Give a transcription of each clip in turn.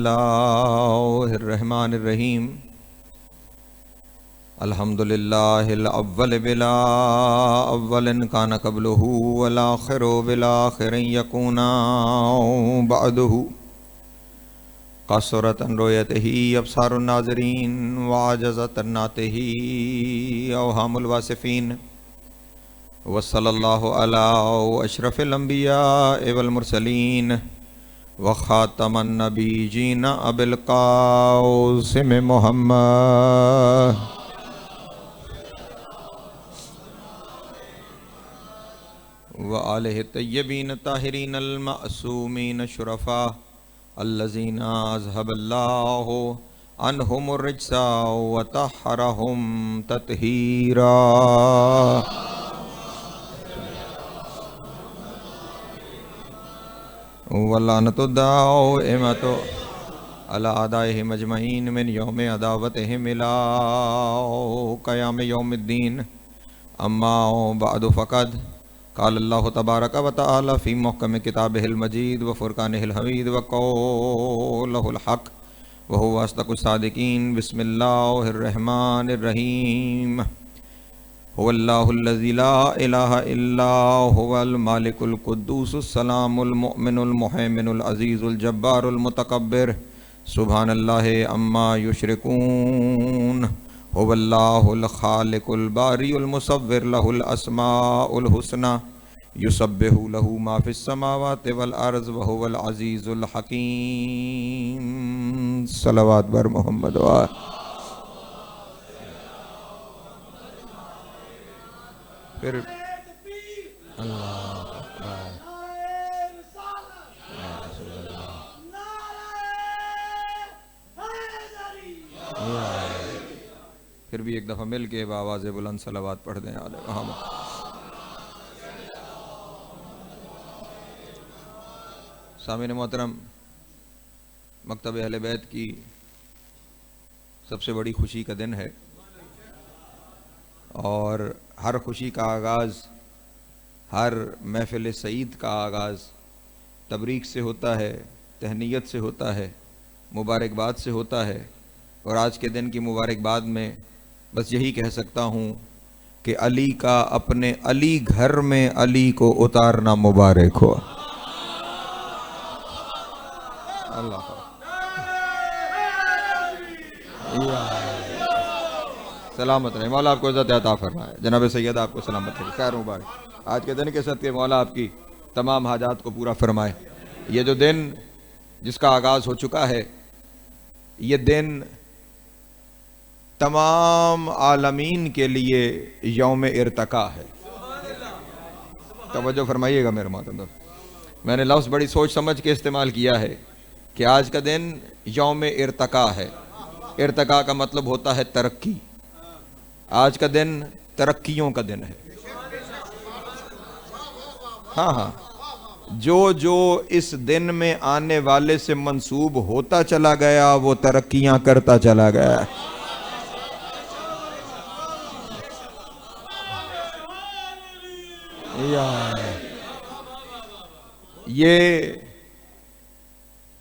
बिस्मिल्लाहिर्रहमानिर्रहीम। अल्हम्दुलिल्लाहिल अव्वल बिला अव्वलिन कान क़ब्लुहु वल आखिरु बिल आखिरिन यकूना बअदुहु कसरतन रुयतिही अब्सारुन नाज़रीन व अजज़तन नातिही अवहामुल वासिफ़ीन व सल्लल्लाहु अला अशरफिल अंबिया वल मुरसलीन व ख़ातमन नबीयीन अबिल क़ासिम मुहम्मद व आलिहि तय्यबीन ताहिरीन अल मासूमीन शुरफ़ा अल्लज़ीना अज़हबल्लाहु अन्हुमुर रिज्सा व तहरहुम तत्हीरा। वल्लानतुद्दाइमतु अला अदाइहिम अजमईन मिन यौम अदावतिहिम इला क़याम यौमिद्दीन। अम्मा बअदु फ़क़द क़ाल अल्लाहु तबारक व तआला फ़ी मुहकम किताबिहिल मजीद व फ़ुरक़ानिहिल हमीद व क़ौलिहिल हक़ व हुवा अस्दक़ुस सादिक़ीन। बिस्मिल्लाहिर्रहमानिर्रहीम। हुवल्लाहुल्लज़ी ला इलाहा इल्ला हुवल मालिकुल कुद्दूसुस सलामुल मुअमिनुल मुहैमिनुल अज़ीज़ुल जब्बारुल मुतकब्बिर। सुब्हानल्लाहि अम्मा युशरिकून। हुवल्लाहुल खालिकुल बारिउल मुसव्विर लहुल अस्माउल हुस्ना युसब्बिहु लहू मा फिस समावाति वल अर्ज़ व हुवल अज़ीज़ुल हकीम। सलवात बर मोहम्मद व फिर फिर भी एक दफ़ा मिल के आवाज़ बुलंद सलावत पढ़ दें आले मोहम्मद। सामीन मोहतरम, मकतब अहले बैत की सबसे बड़ी खुशी का दिन है और हर खुशी का आगाज़, हर महफ़िल सईद का आगाज़ तबरीक से होता है, तहनीयत से होता है, मुबारकबाद से होता है। और आज के दिन की मुबारकबाद में बस यही कह सकता हूँ कि अली का अपने अली घर में अली को उतारना मुबारक हो। अल्लाह सलामत रहे, मौला आपको इज़्ज़त अता फरमाए। जनाब सैयद आपको सलामत रहे, खैर मुबारक। आज के दिन के सदक़े मौला आपकी तमाम हाजात को पूरा फरमाए। ये जो दिन जिसका आगाज़ हो चुका है, ये दिन तमाम आलमीन के लिए यौम इर्तका है। तवज्जो फरमाइएगा मेरे मोहतरम, मैंने लफ्ज़ बड़ी सोच समझ के इस्तेमाल किया है कि आज का दिन यौम इर्तका है। इर्तका का मतलब होता है तरक्की। आज का दिन तरक्कियों का दिन है। हाँ हाँ, जो जो इस दिन में आने वाले से मंसूब होता चला गया वो तरक्कियां करता चला गया। ये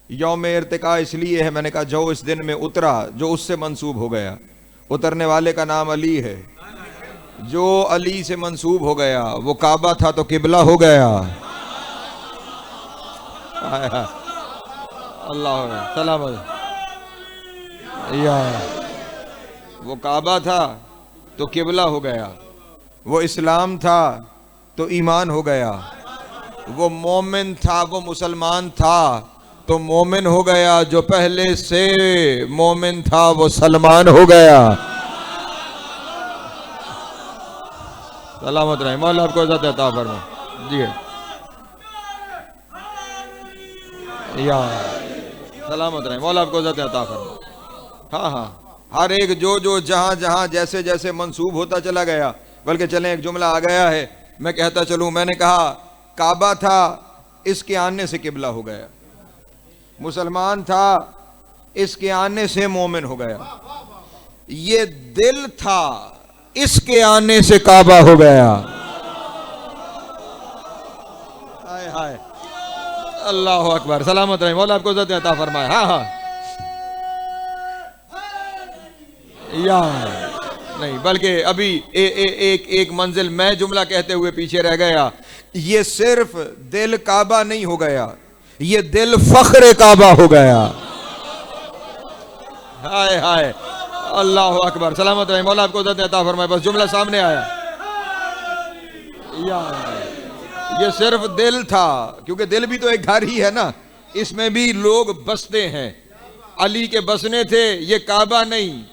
यौम इर्तिका इसलिए है, मैंने कहा जो इस दिन में उतरा, जो उससे मंसूब हो गया। उतरने वाले का नाम अली है। जो अली से मंसूब हो गया वो काबा था तो किबला हो गया। अल्लाह सलामत। वो काबा था तो किबला हो गया, वो इस्लाम था तो ईमान हो गया, वो मोमिन था, वो मुसलमान था तो मोमिन हो गया। जो पहले से मोमिन था वो सलमान हो गया। सलामत रहे, मौला आपको इज़्ज़त अता फरमाए। जी या सलामत रहे, मौला आपको इज़्ज़त अता फरमाए। हाँ हाँ, हर एक जो जो जहाँ जहाँ जैसे जैसे मंसूब होता चला गया। बल्कि चलें, एक जुमला आ गया है, मैं कहता चलूँ। मैंने कहा काबा था, इसके आने से किबला हो गया। मुसलमान था, इसके आने से मोमिन हो गया। ये दिल था, इसके आने से काबा हो गया। हाय हाय, अल्लाह अकबर। सलामत रहे, मौला आपको इज़्ज़त अता फरमाए। हाँ हाँ, या नहीं, बल्कि अभी एक मंजिल मैं जुमला कहते हुए पीछे रह गया। ये सिर्फ दिल काबा नहीं हो गया, ये दिल फख्र काबा हो गया। हाय हाय, अल्लाह अकबर, सलामत रहे, मौला आपको इज़्ज़त अता फरमाए। बस जुमला सामने आया। या ये सिर्फ दिल था, क्योंकि दिल भी तो एक घर ही है ना, इसमें भी लोग बसते हैं। अली के बसने थे, ये काबा नहीं,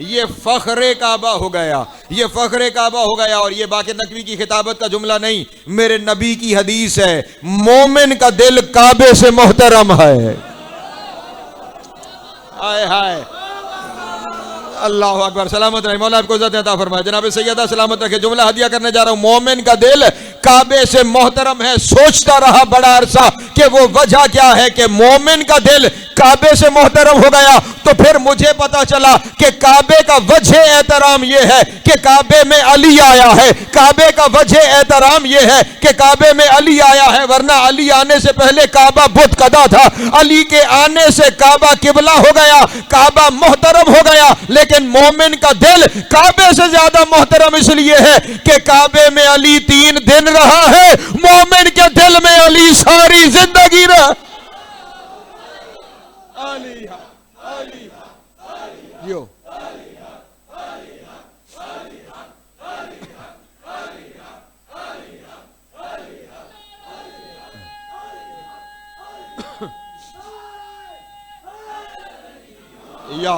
ये फख्रे काबा हो गया, ये फख्रे काबा हो गया। और ये बाक़ी नकवी की खिताबत का जुमला नहीं, मेरे नबी की हदीस है, मोमिन का दिल काबे से मोहतरम है। हाय हाय, अल्लाह अकबर, सलामत रहे, मौला आपको इज़्ज़त अता फरमाए। जनाब सैयदा सलामत रखे, जुमला हदिया करने जा रहा हूं। मोमिन का दिल काबे से मोहतरम है। सोचता रहा बड़ा अरसा कि वो वजह क्या है कि मोमिन का दिल काबे से मोहतरम हो गया। तो फिर मुझे पता चला कि काबे का वजह एहतराम यह है कि काबे में अली आया है। काबे का वजह एहतराम यह है कि काबे में अली आया है, वरना अली आने से पहले काबा बुत कदा था। अली के आने से काबा किबला हो गया, काबा मोहतरम हो गया। लेकिन मोमिन का दिल काबे से ज्यादा मोहतरम इसलिए है कि काबे में अली 3 दिन रहा है, मोमिन के दिल में अली सारी जिंदगी रहा। यो या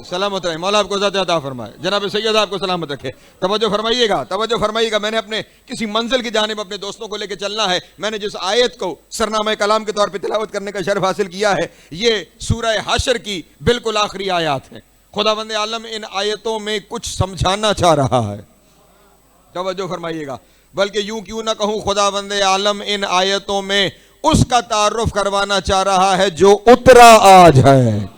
सलामत रहे, मौला आपको इज़्ज़त अता फरमाए। जनाब सैयद आपको सलामत रखे। तवज्जो फरमाइएगा, तवज्जो फरमाइएगा। मैंने अपने किसी मंजिल की जानिब अपने दोस्तों को लेकर चलना है। मैंने जिस आयत को सरनामा कलाम के तौर पे तिलावत करने का शर्फ हासिल किया है, ये सूरह हशर की बिल्कुल आखिरी आयत है। खुदावंद आलम इन आयतों में कुछ समझाना चाह रहा है। तवज्जो फरमाइएगा, बल्कि यूं क्यों ना कहूं, खुदावंद आलम इन आयतों में उसका तारुफ करवाना चाह रहा है जो उतरा आज है।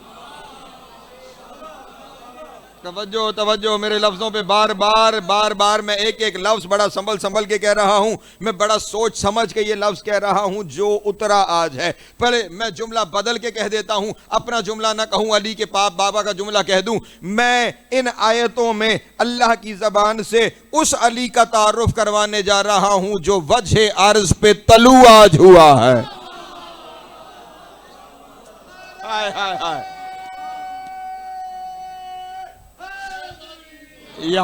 तवज्जो तवज्जो, मेरे लफ्जों पे बार बार मैं एक एक लफ्ज बड़ा संभल के कह रहा हूं। मैं बड़ा सोच समझ के ये लफ्ज कह रहा हूं, जो उतरा आज है। पहले मैं जुमला बदल के कह देता हूं, अपना जुमला ना कहूं, अली के पाप बाबा का जुमला कह दूं। मैं इन आयतों में अल्लाह की जबान से उस अली का तारुफ करवाने जा रहा हूं जो वजह अर्ज पे तलू आज हुआ है। हाय हाय हाय, या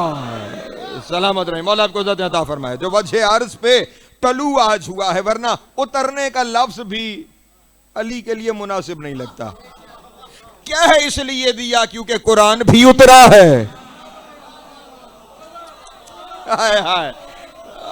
सलामत रहे, मौला आपको इज़्ज़त अता फरमाए। जो वजह अर्ज पे तलू आज हुआ है, वरना उतरने का लफ्ज भी अली के लिए मुनासिब नहीं लगता। क्या है इसलिए दिया क्योंकि कुरान भी उतरा है। हाय हाय,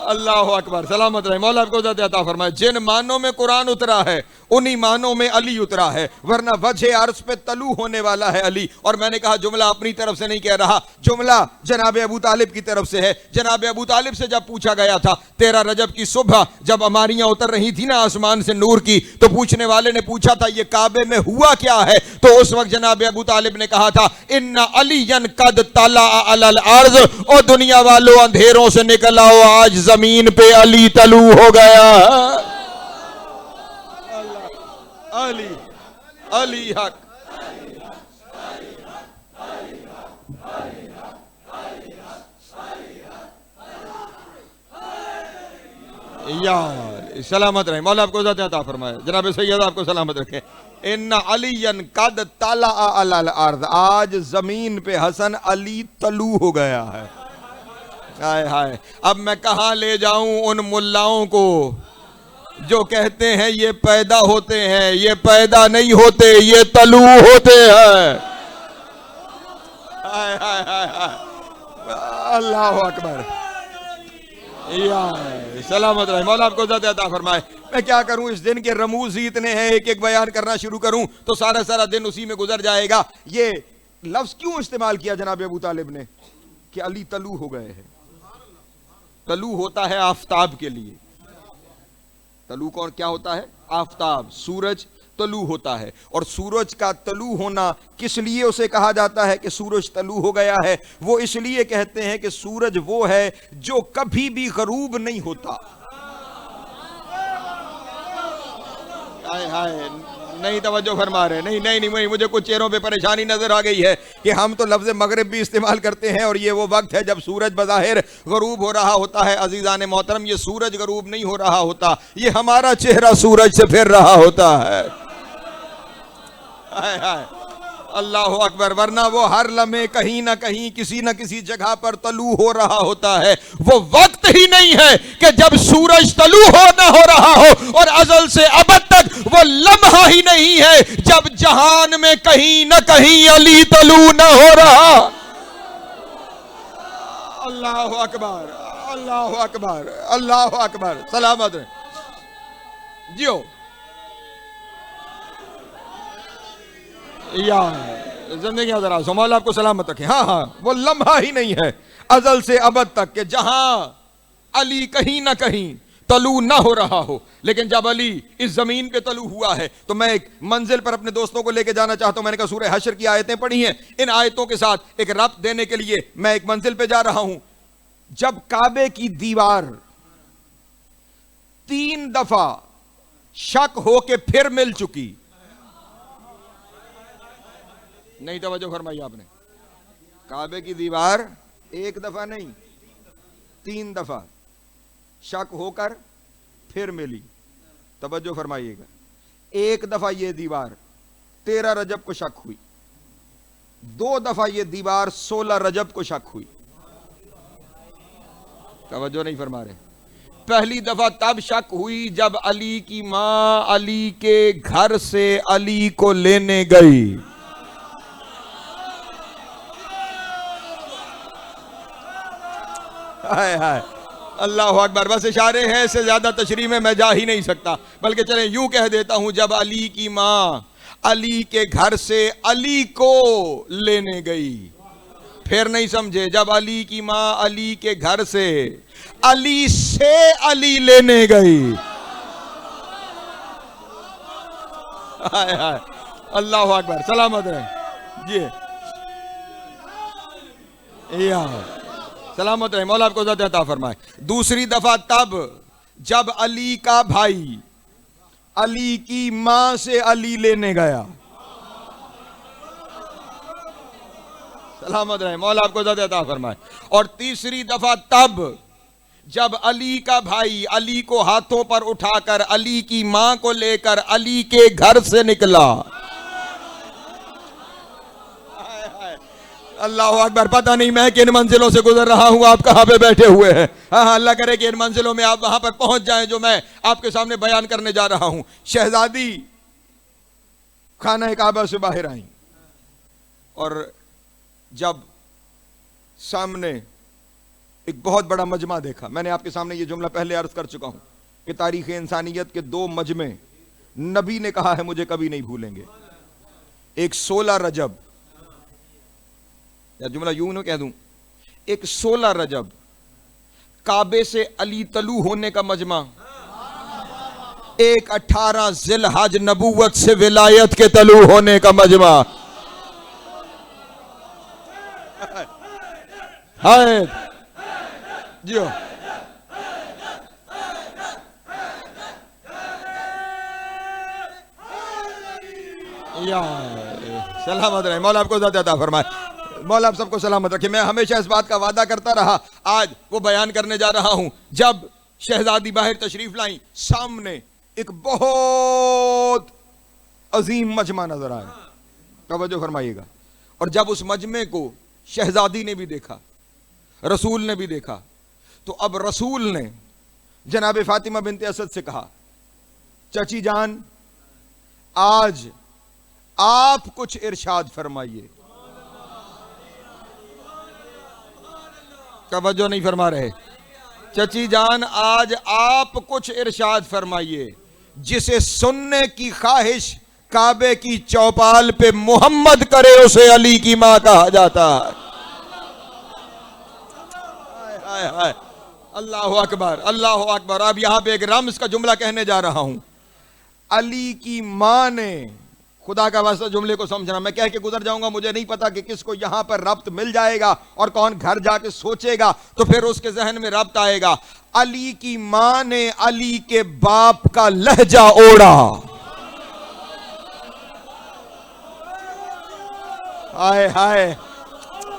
अल्लाह अकबर, सलामत रहे, मौला आपको इज़्ज़त अता फरमाए। जिन मानों में कुरान उतरा है उन्हीं मानों में अली उतरा है, वरना वजह अर्ज पे तलू होने वाला है अली। और मैंने कहा जुमला अपनी तरफ से नहीं कह रहा, जुमला जनाब अबू तालिब की तरफ से है। जनाब अबू तालिब से जब पूछा गया था 13 रजब की सुबह जब अमारियां उतर रही थी ना आसमान से नूर की, तो पूछने वाले ने पूछा था ये काबे में हुआ क्या है। तो उस वक्त जनाब अबू तालिब ने कहा था इन्ना अलियन कद तला अलल अर्ज, ओ दुनिया वालों अंधेरों से निकल आओ, आज जमीन पे अली तलू हो गया। अली अली हक, यार सलामत रहे, मौला आपको इज़्ज़त अता फरमाए। जनाब सैयद आपको सलामत रखे। इन्ना अलियन कद तला अलल अर्द, आज जमीन पे हसन अली तलू हो गया है। हाय हाय, अब मैं कहां ले जाऊं उन मुल्लाओं को जो कहते हैं ये पैदा होते हैं, ये पैदा नहीं होते, ये तलू होते हैं। हाय हाय हाय हाय, अल्लाह अकबर, या सलामत रहे, मौला आपको इज़्ज़त अता फरमाए। मैं क्या करूं, इस दिन के रमूज ही इतने हैं, एक एक बयान करना शुरू करूं तो सारा दिन उसी में गुजर जाएगा। ये लफ्ज क्यों इस्तेमाल किया जनाब अबू तालिब ने कि अली तलू हो गए हैं। तलू होता है आफताब के लिए। तलू कौन क्या होता है? आफताब, सूरज तलू होता है। और सूरज का तलू होना किस लिए उसे कहा जाता है कि सूरज तलू हो गया है? वो इसलिए कहते हैं कि सूरज वो है जो कभी भी गरूब नहीं होता। हाय हाय, नहीं तवज्जो फरमा रहे, नहीं नहीं नहीं, मुझे कुछ चेहरों पे परेशानी नजर आ गई है कि हम तो लफ्ज़ मगरिब भी इस्तेमाल करते हैं और ये वो वक्त है जब सूरज बज़ाहिर गरूब हो रहा होता है। अजीज़ान मोहतरम, ये सूरज गरूब नहीं हो रहा होता, ये हमारा चेहरा सूरज से फिर रहा होता है। हाय हाय, अल्लाह अकबर। वरना वो हर लम्हे कहीं ना कहीं किसी न किसी जगह पर तलू हो रहा होता है। वो वक्त ही नहीं है कि जब सूरज तलू हो ना हो रहा हो, और अजल से अबद तक वो लम्हा ही नहीं है जब जहान में कहीं ना कहीं अली तलू ना हो रहा। अल्लाह अकबर, अल्लाह अकबर, अल्लाह अकबर। सलामत रहे जियो या जिंदगी जरा मौला आपको सलामत रखे। हाँ हाँ, वो लम्हा ही नहीं है अजल से अबद तक के जहां अली कहीं ना कहीं तलू ना हो रहा हो। लेकिन जब अली इस जमीन पे तलू हुआ है तो मैं एक मंजिल पर अपने दोस्तों को लेके जाना चाहता हूं। मैंने कहा सूरह हश्र की आयतें पढ़ी हैं, इन आयतों के साथ एक रब्त देने के लिए मैं एक मंजिल पे जा रहा हूं। जब काबे की दीवार 3 दफा शक होके फिर मिल चुकी, नहीं तवज्जो फरमाई आपने, काबे की दीवार 1 दफा नहीं 3 दफा शक होकर फिर मिली। तवज्जो फरमाइएगा, 1 दफा ये दीवार 13 रजब को शक हुई, 2 दफा ये दीवार 16 रजब को शक हुई। तवज्जो नहीं फरमा रहे। पहली दफा तब शक हुई जब अली की मां अली के घर से अली को लेने गई। हाय हाय, अल्लाह अकबर। बस इशारे हैं, इससे ज्यादा तशरीह में मैं जा ही नहीं सकता, बल्कि चले यूं कह देता हूं, जब अली की मां अली के घर से अली को लेने गई। फिर नहीं समझे, जब अली की मां अली के घर से अली लेने गई। हाय हाय, अल्लाह अकबर। सलामत है जी, या सलामत रहे, मौला आपको ज़्यादा अता फरमाए। दूसरी दफा तब जब अली का भाई अली की मां से अली लेने गया। सलामत रहे, मौला आपको ज़्यादा अता फरमाए। और तीसरी दफा तब जब अली का भाई अली को हाथों पर उठाकर अली की मां को लेकर अली के घर से निकला। अल्लाह अकबर। पता नहीं मैं किन मंजिलों से गुजर रहा हूं, आप कहां पे बैठे हुए हैं। हाँ हाँ, अल्लाह करे कि इन मंजिलों में आप वहां पर पहुंच जाएं जो मैं आपके सामने बयान करने जा रहा हूं। शहजादी खाना काबा से बाहर आई और जब सामने एक बहुत बड़ा मजमा देखा। मैंने आपके सामने ये जुमला पहले अर्ज कर चुका हूं कि तारीख इंसानियत के 2 मजमे नबी ने कहा है मुझे कभी नहीं भूलेंगे। एक 16 रजब, या जुमला यूं न कह दूं, एक 16 रजब काबे से अली तलू होने का मजमा, एक 18 जिलहज नबूवत से विलायत के तलू होने का मजमा। हाय जियो, या सलामत रहे, मौला आपको ज़्यादा अता फरमाए। मौला आप सबको सलामत रखे। मैं हमेशा इस बात का वादा करता रहा, आज वो बयान करने जा रहा हूं। जब शहजादी बाहर तशरीफ लाई, सामने एक बहुत अजीम मजमा नजर आया। तवज्जो फरमाइएगा। और जब उस मजमे को शहजादी ने भी देखा, रसूल ने भी देखा, तो अब रसूल ने जनाब फातिमा बिनते असद से कहा, चाची जान आज आप कुछ इरशाद फरमाइए। तवज्जो नहीं फरमा रहे। चची जान आज आप कुछ इरशाद फरमाइए, जिसे सुनने की ख्वाहिश काबे की चौपाल पे मोहम्मद करे उसे अली की मां कहा जाता है। हाय हाय, अल्लाह अकबर, अल्लाह अकबर। अब यहां पे एक रम्ज का जुमला कहने जा रहा हूं। अली की मां ने, खुदा का वास्ता जुमले को समझना, मैं कह के गुजर जाऊंगा, मुझे नहीं पता कि किसको यहां पर रब्त मिल जाएगा और कौन घर जाके सोचेगा तो फिर उसके जहन में रब्त आएगा। अली की मां ने अली के बाप का लहजा ओढ़ा। हाय हाय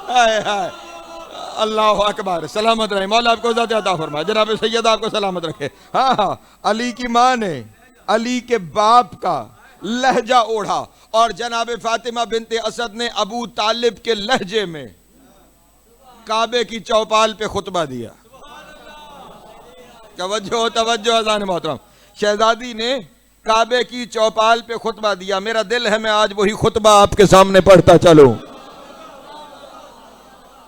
हाय हाय, अल्लाह अकबर। सलामत रहे, मौला आपको इज़्ज़त अता फरमाए। जनाब सैयद आपको सलामत रखे। हाँ हाँ, अली की माँ ने अली के बाप का लहजा ओढ़ा और जनाब फातिमा बिनते असद ने अबू तालिब के लहजे में काबे की चौपाल पे खुतबा दिया। तवज्जो तवज्जो अज़ान मोहतरम, शहजादी ने काबे की चौपाल पे खुतबा दिया। मेरा दिल है मैं आज वही खुतबा आपके सामने पढ़ता चलूं।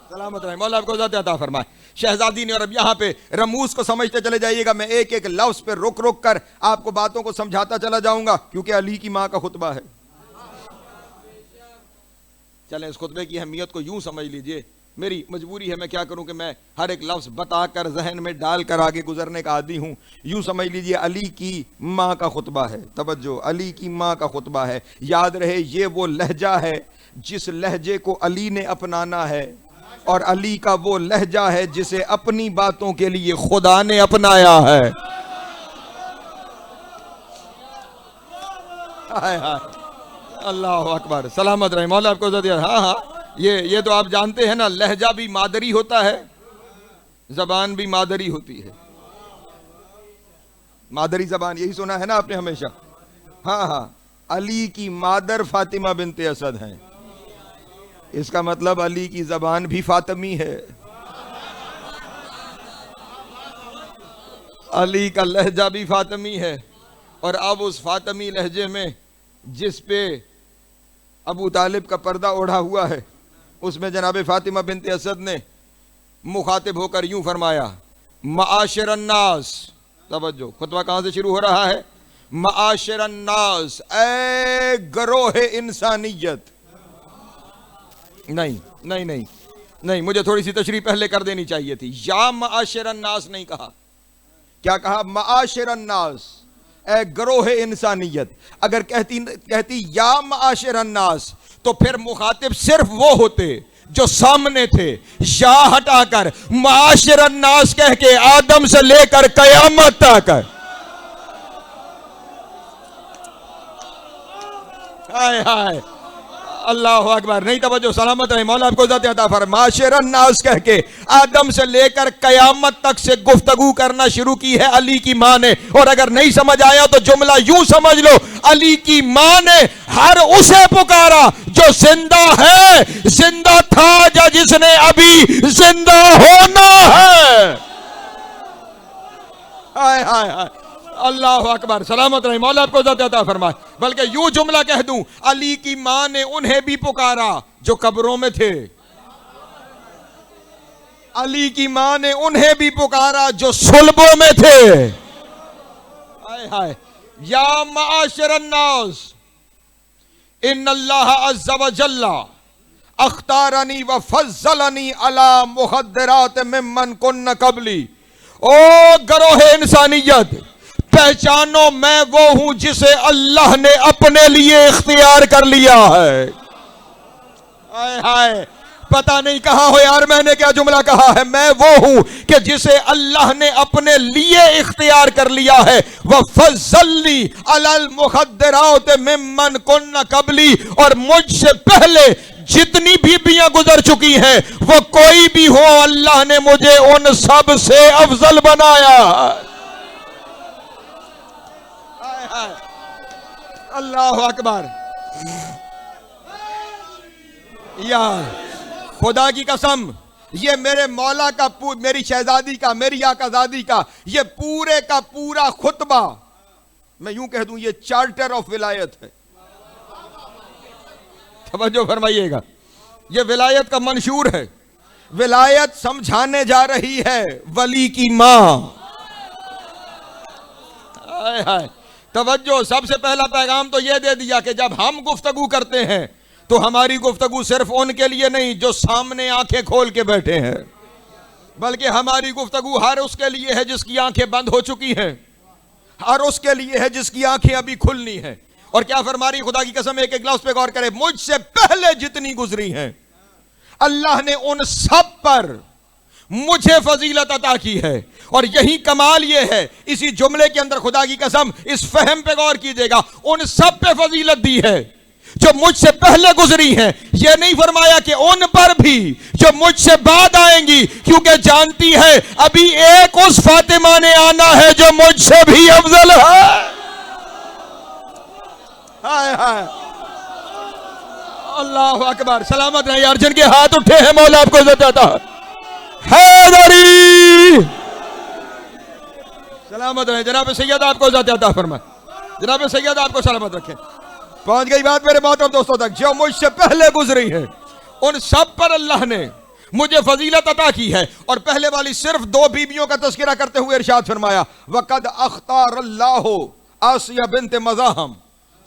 सलामत रहे, मौला आपको इज़्ज़त अता फरमाए। शहजादी ने, और अब यहाँ पे रमूज को समझते चले जाइएगा, मैं एक एक लफ्ज पे रुक रुक कर आपको बातों को समझाता चला जाऊंगा क्योंकि अली की माँ का खुतबा है। चलें, इस खुतबे की अहमियत को यूं समझ लीजिए, मेरी मजबूरी है, मैं क्या करूं कि मैं हर एक लफ्ज बताकर जहन में डालकर आगे गुजरने का आदी हूं। यूं समझ लीजिए अली की माँ का खुतबा है। तवज्जो, अली की माँ का खुतबा है। याद रहे, ये वो लहजा है जिस लहजे को अली ने अपनाना है, और अली का वो लहजा है जिसे अपनी बातों के लिए खुदा ने अपनाया है। हाय हाय, अल्लाह अकबर। सलामत रहे, मौला आपको इज़्ज़त। हाँ हाँ, ये तो आप जानते हैं ना, लहजा भी मादरी होता है, जबान भी मादरी होती है। मादरी जबान, यही सुना है ना आपने हमेशा। हाँ हाँ, अली की मादर फातिमा बिनते असद हैं, इसका मतलब अली की जबान भी फातिमी है। अली का लहजा भी फातिमी है। और अब उस फातिमी लहजे में जिस पे अबू तालिब का पर्दा ओढ़ा हुआ है, उसमें जनाब फातिमा बिनते असद ने मुखातिब होकर यूं फरमाया, माशिरन नास। तवज्जो, खुतबा कहां से शुरू हो रहा है? माशिरन नास, ए गरोहे इंसानियत। नहीं नहीं नहीं नहीं, मुझे थोड़ी सी तशरीह पहले कर देनी चाहिए थी। या माशिरन नास नहीं कहा, क्या कहा? माशिरन नास, ए गरोहे इंसानियत। अगर कहती या माशिरन नास तो फिर मुखातिब सिर्फ वो होते जो सामने थे। या हटाकर माशिरन नास कह के आदम से लेकर कयामत तक। हाय हाय, अल्लाह अकबर। नहीं तवज्जो, सलामत रहे, मौला आपको इज़्ज़त अता फरमाए। माशिरन नास कह के आदम से लेकर कयामत तक से गुफ्तगू करना शुरू की है अली की माँ ने। और अगर नहीं समझ आया तो जुमला यूं समझ लो, अली की माँ ने हर उसे पुकारा जो जिंदा है, जिंदा था या जिसने अभी जिंदा होना है। हाय हाय हाय, अल्लाह अकबर। सलामत रहे, मौला आपको इज़्ज़त अता फरमाए। बल्कि यूं जुमला कह दूं, अली की मां ने उन्हें भी पुकारा जो कब्रों में थे। अली की मां ने उन्हें भी पुकारा जो सुल्बों में थे। हाय हाय, या माशिरन नास इन्नल्लाह अज़्ज़ा व जल्ला अख्तारनी व फज़्ज़लनी अला मुखद्दरात मिम्मन कुन्न कबली। ओ गरोहे इंसानियत, पहचानो मैं वो हूं जिसे अल्लाह ने अपने लिए इख्तियार कर लिया है। हाय हाय, पता नहीं कहा हो यार मैंने क्या जुमला कहा है। मैं वो हूं कि जिसे अल्लाह ने अपने लिए इख्तियार कर लिया है। वह फज़्ज़लनी अलल मुखद्दरात मिम्मन कुन्न कबली, और मुझसे पहले जितनी बीबियां गुजर चुकी हैं वो कोई भी हो, अल्लाह ने मुझे उन सब से अफजल बनाया। अल्लाह अकबर। यार खुदा की कसम, ये मेरे मौला का, मेरी शहजादी का, मेरी आकाजादी का ये पूरे का पूरा खुतबा, मैं यूं कह दूं, ये चार्टर ऑफ विलायत है। तवज्जो फरमाइएगा, ये विलायत का मंशूर है। विलायत समझाने जा रही है वली की मां। हाय हाय, तवज्जो, सबसे पहला पैगाम तो यह दे दिया कि जब हम गुफ्तगू करते हैं तो हमारी गुफ्तगू सिर्फ उनके लिए नहीं जो सामने आंखें खोल के बैठे हैं, बल्कि हमारी गुफ्तगू हर उसके लिए है जिसकी आंखें बंद हो चुकी हैं, हर उसके लिए है जिसकी आंखें अभी खुलनी है। और क्या फरमा रही, खुदा की कसम, एक एक लफ्ज पे गौर करे, मुझसे पहले जितनी गुजरी हैं अल्लाह ने उन सब पर मुझे फजीलत अता की है। और यही कमाल ये है, इसी जुमले के अंदर खुदा की कसम इस फहम पे गौर कीजिएगा, उन सब पे फजीलत दी है जो मुझसे पहले गुजरी हैं, ये नहीं फरमाया कि उन पर भी जो मुझसे बाद आएंगी, क्योंकि जानती है अभी एक उस फातिमा ने आना है जो मुझसे भी अफजल है। हाय हाय, अल्लाह अकबर। सलामत रहे यार, जिनके हाथ उठे हैं मौला आपको इज्जत देता हैदरी। सलामत रहे जनाब सैयद, आपको इज्जत देता फरमाए। जनाब सैयद आपको सलामत रखे। पहुंच गई बात मेरे मोहतरम दोस्तों तक, जो मुझसे पहले गुजरी है उन सब पर अल्लाह ने मुझे फजीलत अता की है। और पहले वाली सिर्फ 2 बीबियों का तज़किरा करते हुए इरशाद फरमाया, वक़द अख्तार अल्लाहु आसिया बिन्त मज़ाहम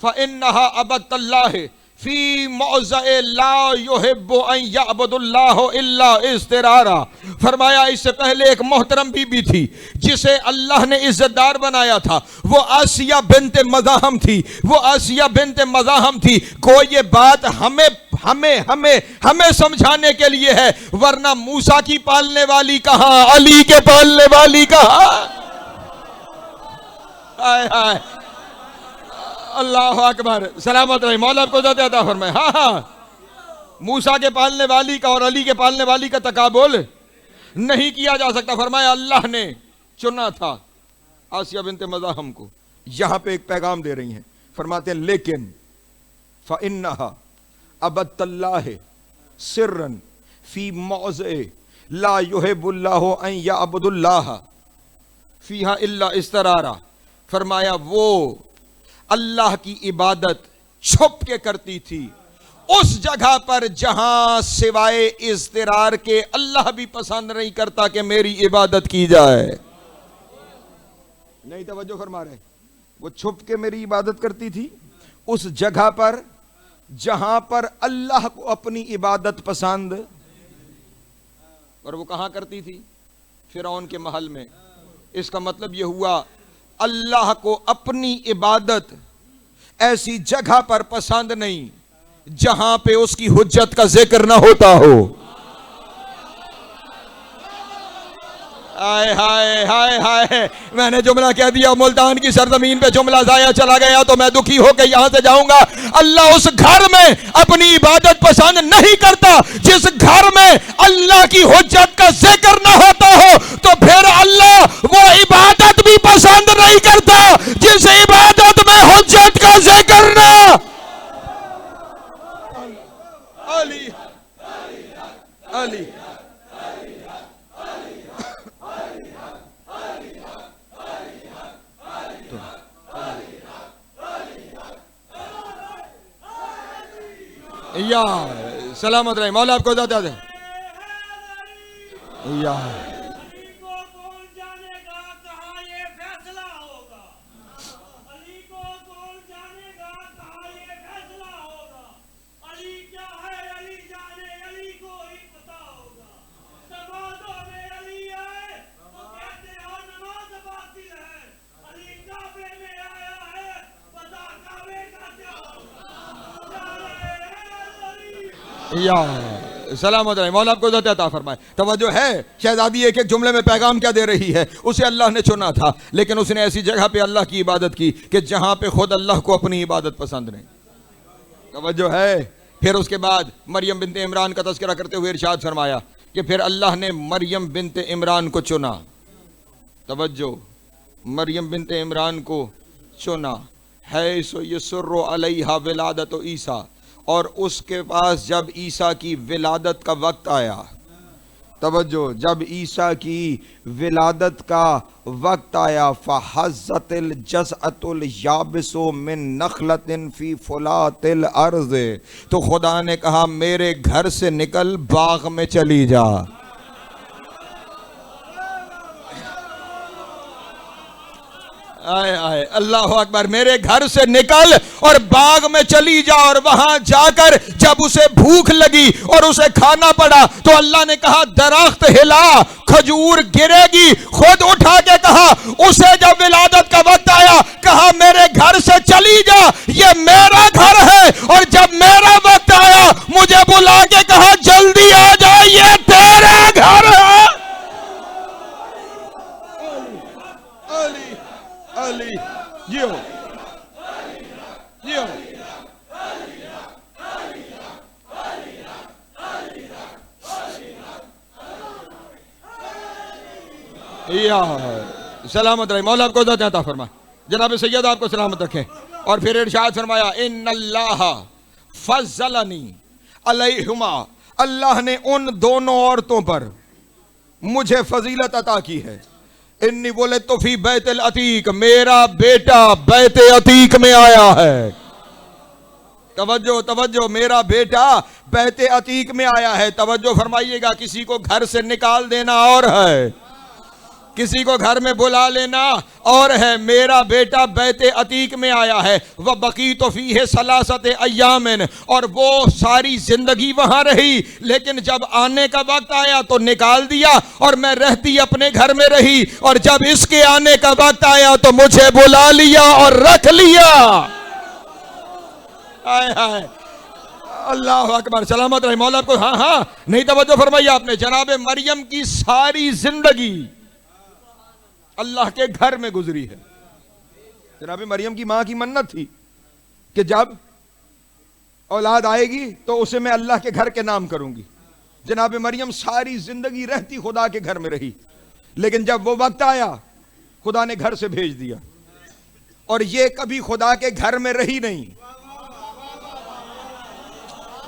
फ़इन्नहा अबतल्लाह फी मौज़अ ला युहिब्बु अन यअबुदुल्लाह इल्ला इस्तिरारा। फरमाया इससे पहले एक मोहतरम बीबी थी जिसे अल्लाह ने इज्जतदार बनाया था, वो आसिया बिन्त मज़ाहम थी, वो आसिया बिन्त मज़ाहम थी। कोई ये बात हमें हमें हमें हमें समझाने के लिए है, वरना मूसा की पालने वाली कहां, अली के पालने वाली कहां। हाय हाय, अल्लाह अकबर। सलामत रहे मौला आपको इज्जत अता फरमाए। हाँ हाँ, मूसा के पालने वाली का और अली के पालने वाली का तकाबुल नहीं किया जा सकता। फरमाया अल्लाह ने चुना था आसिया बिन्त मज़ाहम को। यहां पे एक पैगाम दे रही हैं, फरमाते हैं लेकिन फ़इन्नहा अबतल्लाह सिर्रन फी मौज़अ ला युहिब्बुल्लाहु अन यअबुदुल्लाह फीहा इल्ला इस्तरारा। फरमाया वो अल्लाह की इबादत छुप के करती थी उस जगह पर जहां सिवाय इज़्तिरार के अल्लाह भी पसंद नहीं करता कि मेरी इबादत की जाए। नहीं तवज्जो फरमा रहे, वो छुप के मेरी इबादत करती थी उस जगह पर जहां पर अल्लाह को अपनी इबादत पसंद। और वो कहां करती थी? फिरौन के महल में। इसका मतलब यह हुआ अल्लाह को अपनी इबादत ऐसी जगह पर पसंद नहीं जहां पे उसकी हुज्जत का जिक्र ना होता हो। हाय हाय हाय हाय, मैंने जुमला कह दिया, मुल्तान की सरजमीन पे जुमला जाया चला गया तो मैं दुखी होकर यहां से जाऊंगा। अल्लाह उस घर में अपनी इबादत पसंद नहीं करता जिस घर में अल्लाह की हुज्जत का जिक्र ना होता हो। तो फिर अल्लाह वो इबादत भी पसंद नहीं करता जिस इबादत में हुज्जत का जिक्र ना। अली अली या सलामत रहे मौला आपको इजाजत दे। या सलामत रहे मौला आपको इज्जत अता फरमाए। तवज्जो है, शहजादी एक एक जुमले में पैगाम क्या दे रही है। उसे अल्लाह ने चुना था लेकिन उसने ऐसी जगह पे अल्लाह की इबादत की कि जहां पे खुद अल्लाह को अपनी इबादत पसंद नहीं। तवज्जो है। फिर उसके बाद मरियम बिन्त इमरान का तज़किरा करते हुए इरशाद फरमाया कि फिर अल्लाह ने मरियम बिन्त इमरान को चुना। तवज्जो, मरियम बिन्त इमरान को चुना है सो यसुर्रु अलैहा विलादत ईसा। और उसके पास जब ईसा की विलादत का वक्त आया, तवज्जो, जब ईसा की विलादत का वक्त आया, फ़हज़्ज़तिल जज़अतुल याबिसु मिन नख़लतिन फ़ी फ़ुलातिल अर्ज़, तो खुदा ने कहा मेरे घर से निकल बाग में चली जा। आए आए, अल्लाह अकबर। मेरे घर से निकल और बाग में चली जा। और वहां जाकर जब उसे भूख लगी और उसे खाना पड़ा तो अल्लाह ने कहा दरख्त हिला, खजूर गिरेगी। खुद उठा के कहा, उसे जब विलादत का वक्त आया कहा मेरे घर से चली जा, ये मेरा घर है। और जब मेरा वक्त आया मुझे बुला के कहा जल्दी आ जा, ये तेरा घर है। अली जियो जियो या सलामत रहे, मौला आपको इज़्ज़त अता फरमाए। जनाब सैयद आपको सलामत रखें। और फिर इरशाद फरमाया इन्नल्लाह फज़्ज़लनी अलैहिमा, अल्लाह ने उन दोनों औरतों पर मुझे फजीलत अता की है। इन्नी बोले तो फी बैतुल अतीक, मेरा बेटा बैत अतीक में आया है। तवज्जो तवज्जो, मेरा बेटा बैत अतीक में आया है। तवज्जो फरमाइएगा, किसी को घर से निकाल देना और है, किसी को घर में बुला लेना और है। मेरा बेटा बैत अतीक में आया है। वह बकी तो फी है सलासत अय्यामिन, और वो सारी जिंदगी वहां रही, लेकिन जब आने का वक्त आया तो निकाल दिया और मैं रहती अपने घर में रही, और जब इसके आने का वक्त आया तो मुझे बुला लिया और रख लिया। हाय हाय, अल्लाह अकबर, सलामत रहे मौला आपको। हाँ हाँ, नहीं तवज्जो फरमाइए आपने, जनाब मरियम की सारी जिंदगी अल्लाह के घर में गुजरी है। जनाब मरियम की मां की मन्नत थी कि जब औलाद आएगी तो उसे मैं अल्लाह के घर के नाम करूंगी। जनाब मरियम सारी जिंदगी रहती खुदा के घर में रही, लेकिन जब वो वक्त आया खुदा ने घर से भेज दिया, और ये कभी खुदा के घर में रही नहीं।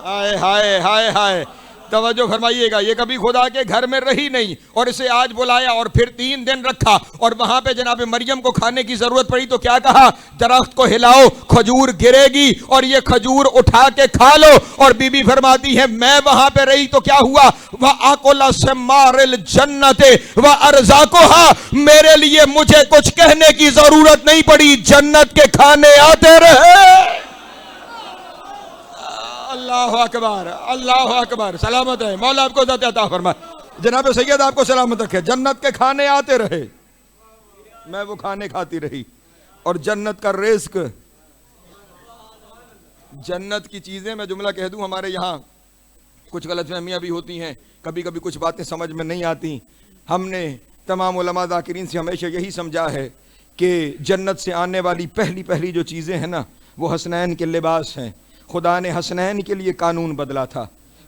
हाय हाय हाय हाय, तवज्जो फरमाइएगा, ये कभी खुदा के घर में रही नहीं, और इसे आज बुलाया और फिर 3 दिन रखा, और वहां पे जनाब मरियम को खाने की जरूरत पड़ी तो क्या कहा, दरख्त को हिलाओ, खजूर गिरेगी और ये खजूर उठा के खा लो। और बीबी फरमाती है मैं वहां पे रही तो क्या हुआ, वह आकोला से मारिल जन्नते वह अर्ज़ाक़ुहा, मेरे लिए मुझे कुछ कहने की जरूरत नहीं पड़ी, जन्नत के खाने आते रहे। अल्लाह अकबर, अल्लाह अकबर, सलामत रहे मौला आपको इज़्ज़त अता फरमाए। जनाब सैयद आपको सलामत रखे। जन्नत के खाने आते रहे, मैं वो खाने खाती रही, और जन्नत का रिज़्क, जन्नत की चीजें, मैं जुमला कह दूं, हमारे यहाँ कुछ गलतफहमियां भी होती हैं, कभी कभी कुछ बातें समझ में नहीं आती। हमने तमाम उलमा ज़ाकिरीन से हमेशा यही समझा है कि जन्नत से आने वाली पहली पहली जो चीज़ें हैं ना, वो हसनैन के लिबास हैं। खुदा ने हसनैन के लिए कानून बदला था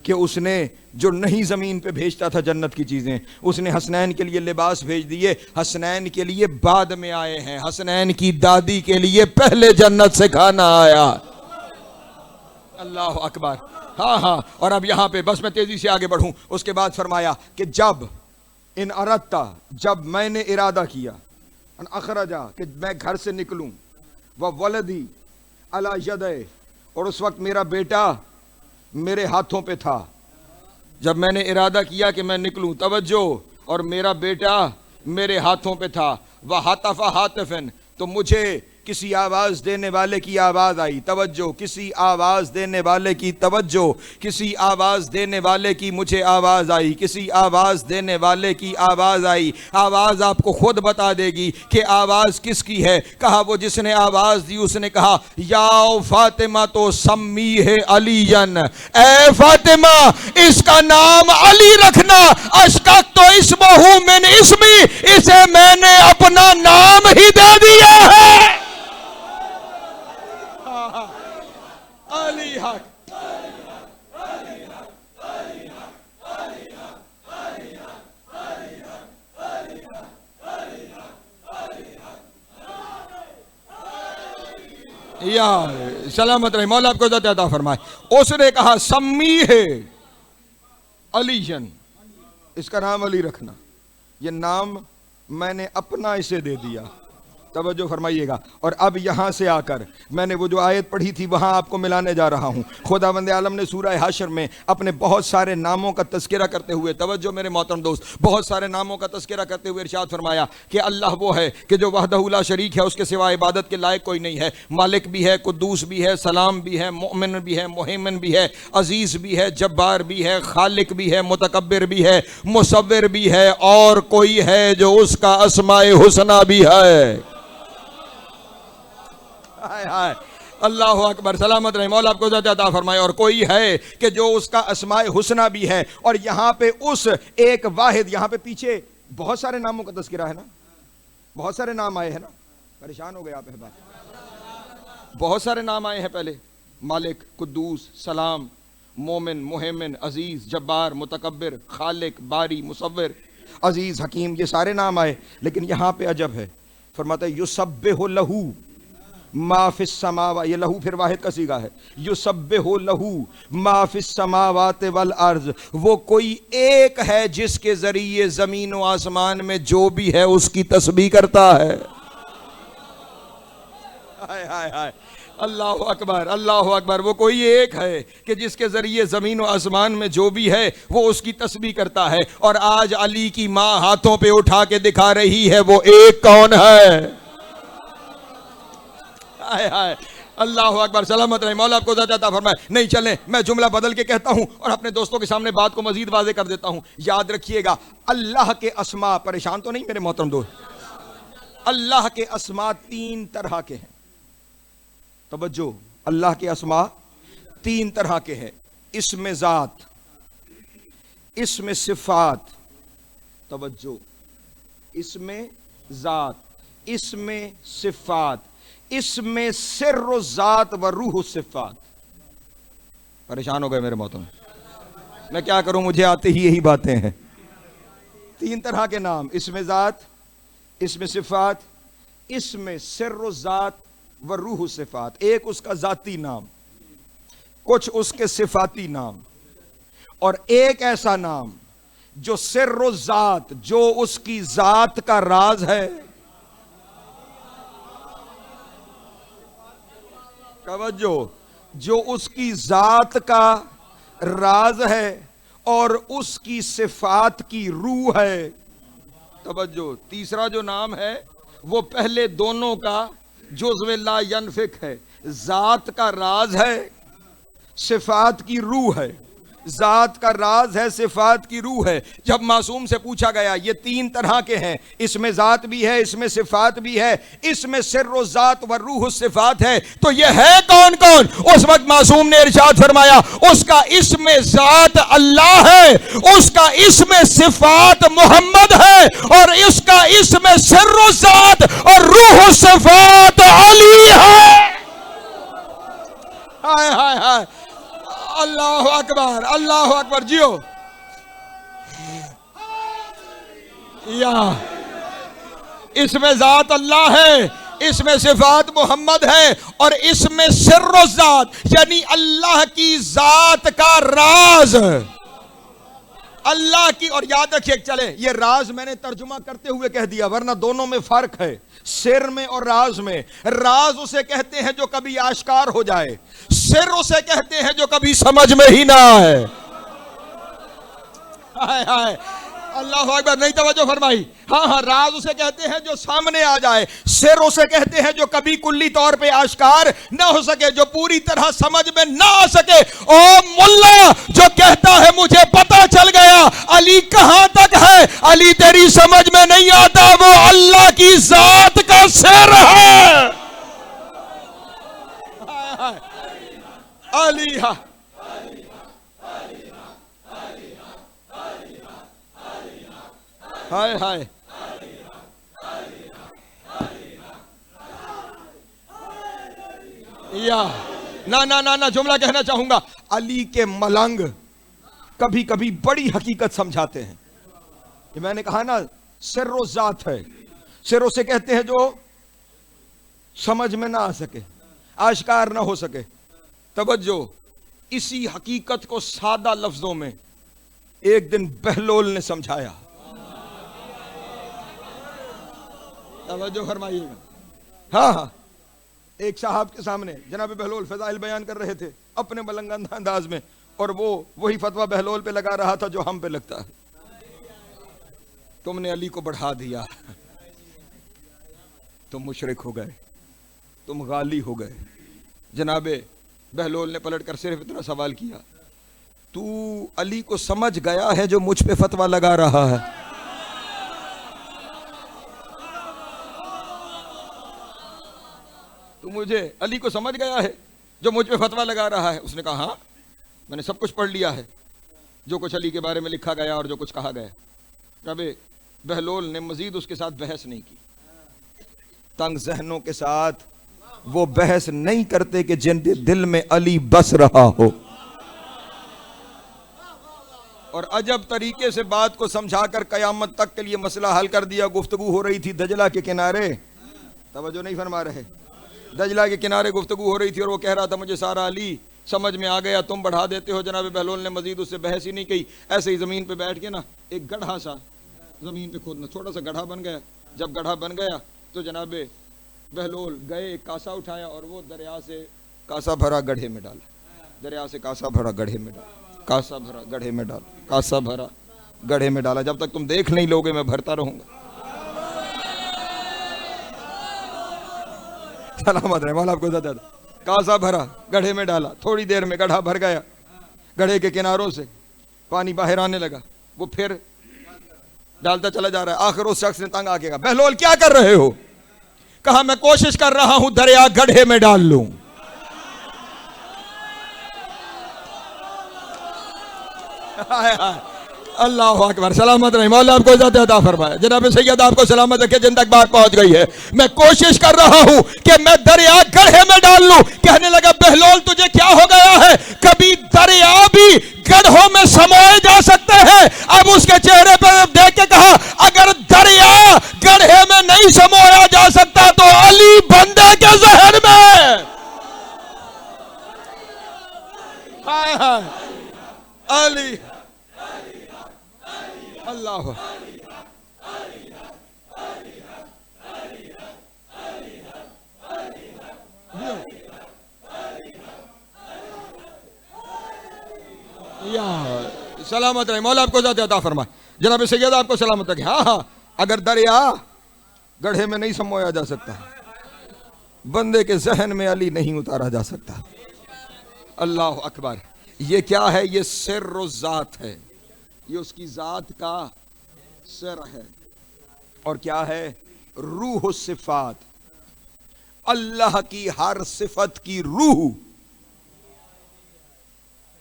कि उसने जो नहीं ज़मीन पे भेजता था जन्नत की चीज़ें, उसने हसनैन के लिए लिबास भेज दिए। हसनैन के लिए बाद में आए हैं, हसनैन की दादी के लिए पहले जन्नत से खाना आया। अल्लाह अकबर, हाँ हाँ। और अब यहाँ पे बस मैं तेज़ी से आगे बढ़ूँ, उसके बाद फरमाया कि जब इन अरत्ता, जब मैंने इरादा किया, अखरजा कि मैं घर से निकलूँ, वह वलदी अला यदे, और उस वक्त मेरा बेटा मेरे हाथों पे था। जब मैंने इरादा किया कि मैं निकलूं, तवज्जो, और मेरा बेटा मेरे हाथों पे था, वह हातफा हातफन, तो मुझे किसी आवाज़ देने वाले की आवाज़ आई। तवज्जो, किसी आवाज़ देने वाले की, तवज्जो, किसी आवाज़ देने वाले की मुझे आवाज़ आई, किसी आवाज़ देने वाले की आवाज़ आई। आवाज़ आपको खुद बता देगी कि आवाज़ किसकी है। कहा वो जिसने आवाज़ दी, उसने कहा या फातिमा तो सम्मी है अलीयन, ए फातिमा इसका नाम अली रखना। अशकक तो इस्महु मिन इस्मी, इसे मैंने अपना नाम ही दे दिया है। अली हक, या सलामत रहे मौला आपको इज़्ज़त अता फरमाए। उसने कहा सम्मी है अलीजन, इसका नाम अली रखना, ये नाम मैंने अपना इसे दे दिया। तवज्जो फरमाइएगा। और अब यहाँ से आकर मैंने वो जो आयत पढ़ी थी वहाँ आपको मिलाने जा रहा हूँ। खुदावंद आलम ने सूरह हाशर में अपने बहुत सारे नामों का तज़किरा करते हुए, तवज्जो मेरे मोहतरम दोस्त, बहुत सारे नामों का तज़किरा करते हुए इरशाद फरमाया कि अल्लाह वो है कि जो वहदहू ला शरीक है, उसके सिवा इबादत के लायक कोई नहीं है। मालिक भी है, कुद्दूस भी है, सलाम भी है, मोमिन भी है, मुहैमिन भी है, अजीज़ भी है, जब्बार भी है, खालिक भी है, मुतकब्बिर भी है, मुसव्विर भी है, और कोई है जो उसका अस्माए हुस्ना भी है। हाय हाय, अल्लाह अकबर, सलामत रहे मौला आपको इज़्ज़त अता फरमाए। और कोई है कि जो उसका अस्माए हुस्ना भी है। और यहाँ पे उस एक वाहिद, यहाँ पे पीछे बहुत सारे नामों का तज़किरा है ना, बहुत सारे नाम आए हैं ना, परेशान हो गए आप अहबाब, बहुत सारे नाम आए हैं पहले, मालिक, कुद्दूस, सलाम, मोमिन, मुहैमिन, अजीज़, जब्बार, मुतकब्बिर, खालिक, बारी, मुसव्विर। अजीज, हकीम, ये सारे नाम आए, लेकिन यहां पे अजब है, फरमाता है युसब्बिहु लहू मा फिस समावा, ये लहू फिर वाहिद का सीगा है, युसब्बिहु लहू मा फिस समावात वल अर्ज, वो कोई एक है जिसके जरिए जमीन व आसमान में जो भी है उसकी तस्बीह करता है। हाय हाय हाय, अल्लाह अकबर, अल्लाह अकबर। वो कोई एक है कि जिसके जरिए जमीन व आसमान में जो भी है वो उसकी तस्बीह करता है। और आज अली की मां हाथों पे उठा के दिखा रही है वो एक कौन है। हाय हाय, अल्लाह अकबर, सलामत रहे, मौला आपको ज़िंदगी अता फरमाए। नहीं चलें, मैं जुमला बदल के कहता हूं और अपने दोस्तों के सामने बात को मजीद वाज़ेह कर देता हूं। याद रखिएगा, अल्लाह के अस्मा, परेशान तो नहीं मेरे मोहतरम दोस्त, अल्लाह के अस्मा तीन तरह के हैं। तवज्जो, अल्लाह के अस्मा तीन तरह के हैं, इसमें ज़ात, इसमें सिफात, तवज्जो, इसमें ज़ात, इसमें सिफात, इसमें सिर्र ज़ात व रूह सिफात। परेशान हो गए मेरे मोहतरम, मैं क्या करूं, मुझे आते ही यही बातें हैं। तीन तरह के नाम, इसमें ज़ात, इसमें सिफात, इसमें सिर्र ज़ात व रूह सिफात। एक उसका ज़ाती नाम, कुछ उसके सिफाती नाम, और एक ऐसा नाम जो सिर्र ज़ात, जो उसकी ज़ात का राज है। तवज्जो, जो उसकी ज़ात का राज है और उसकी सिफात की रूह है। तवज्जो, तीसरा जो नाम है वो पहले दोनों का जुज़्व ला यनफिक है, ज़ात का राज है, सिफात की रूह है, ज़ात का राज है, सिफात की रूह है। जब मासूम से पूछा गया, ये तीन तरह के हैं, इसमें ज़ात भी है, इसमें सिफात भी है, इसमें सिर्र ज़ात व रूह सिफात है, तो ये है कौन कौन? उस वक्त मासूम ने इरशाद फरमाया, उसका इसमें ज़ात अल्लाह है, उसका इसमें सिफात मोहम्मद है, और इसका इसमें सिर्र ज़ात और रूह सिफात अली है। हाय हाय हाय, अल्लाह अकबर, अल्लाह अकबर। जियो या, इसमें ज़ात अल्लाह है, इसमें सिफात मोहम्मद है, और इसमें सिर्र ज़ात यानी अल्लाह की ज़ात का राज, अल्लाह की। और याद रखिए, चले ये राज मैंने तर्जुमा करते हुए कह दिया, वरना दोनों में फर्क है, सिर में और राज में। राज उसे कहते हैं जो कभी आश्कार हो जाए, सिर उसे कहते हैं जो कभी समझ में ही ना आए। हाय हाय, अल्लाह अकबर, नहीं तवज्जो फरमाई। हाँ हाँ, राज उसे कहते हैं जो सामने आ जाए, सिर उसे कहते हैं जो कभी कुल्ली तौर पे आश्कार ना हो सके, जो पूरी तरह समझ में ना आ सके। ओ मुल्ला जो कहता है मुझे पता चल गया अली कहां तक है, अली तेरी समझ में नहीं आता, वो अल्लाह की जात का सिर है। अली हा, हाय हाय, या ना ना ना ना, जुमला कहना चाहूंगा, अली के मलंग कभी कभी बड़ी हकीकत समझाते हैं। कि मैंने कहा ना, सिर्रो ज़ात है, सिर्रो से कहते हैं जो समझ में ना आ सके, आश्कार ना हो सके। तवज्जो, इसी हकीकत को सादा लफ्जों में एक दिन बहलोल ने समझाया। तवज्जो फरमाइएगा। हाँ हाँ, एक साहब के सामने जनाब बहलोल फज़ाइल बयान कर रहे थे अपने मलंग अंदाज में, और वो वही फतवा बहलोल पे लगा रहा था जो हम पे लगता है। तुमने अली को बढ़ा दिया, तुम मुशरिक हो गए, तुम गाली हो गए। जनाबे बहलोल ने पलट कर सिर्फ इतना सवाल किया, तू अली को समझ गया है जो मुझ पे फतवा लगा रहा है? तू मुझे अली को समझ गया है जो मुझ पे फतवा लगा रहा है? उसने कहा हाँ, मैंने सब कुछ पढ़ लिया है, जो कुछ अली के बारे में लिखा गया और जो कुछ कहा गया। जनाबे बहलोल ने मजीद उसके साथ बहस नहीं की। तंग जहनों के साथ वो बहस नहीं करते कि जिन दिल में अली बस रहा हो। और अजब तरीके से बात को समझाकर कयामत तक के लिए मसला हल कर दिया। गुफ्तगू हो रही थी दजला के किनारे, तवज्जो नहीं फरमा रहे, दजला के किनारे गुफ्तगू हो रही थी और वो कह रहा था मुझे सारा अली समझ में आ गया, तुम बढ़ा देते हो। जनाब बहलोल ने मजीद उससे बहस ही नहीं की, ऐसे ही ज़मीन पे बैठ के ना एक गड्ढा सा ज़मीन पे खोदना, छोटा सा गड्ढा बन गया। जब गड्ढा बन गया तो जनाब बहलोल गए, कासा उठाया और वो दरिया से कासा भरा गड्ढे में डाला, दरिया से कासा भरा गड्ढे में डाला, कासा भरा गड्ढे में डाला, कासा भरा गड्ढे में डाला। जब तक तुम देख नहीं लोगे मैं भरता रहूंगा। सलामत रहे मौला आपको ज़्यादा। कासा भरा गड्ढे में डाला, थोड़ी देर में गड्ढा भर गया, गड्ढे के किनारों से पानी बाहर आने लगा, वो फिर डालता चला जा रहा है। आखिर उस शख्स ने तंग आके कहा बहलोल क्या कर रहे हो? कहा मैं कोशिश कर रहा हूं दरिया गड्ढे में डाल लूं। अल्लाह अकबर, सलामत रहे मौला आपको इज्जत अता फरमाए। जनाब सैयद आपको सलामत रखे, जिन तक बात पहुंच गई है। मैं कोशिश कर रहा हूं कि मैं दरिया गड्ढे में डाल लूं। कहने लगा बहलोल तुझे क्या हो गया है? कभी दरिया भी गड्ढों में समोए जा सकते हैं। अब उसके चेहरे पर देख के कहा अगर दरिया गड्ढे में नहीं समोया जा सकता तो अली बंदे के जहन में। हाय हाय अली, अल्लाह या सलामत रहे मौला आपको ज़ात अता फरमाए। जनाब सैयद आपको सलामत रखे। हाँ हाँ, अगर दरिया गड्ढे में नहीं समोया जा सकता, बंदे के जहन में अली नहीं उतारा जा सकता। अल्लाह अकबर। ये क्या है? ये सिर्र ज़ात है, ये उसकी ज़ात का सिर है। और क्या है? रूह सिफात, अल्लाह की हर सिफत की रूह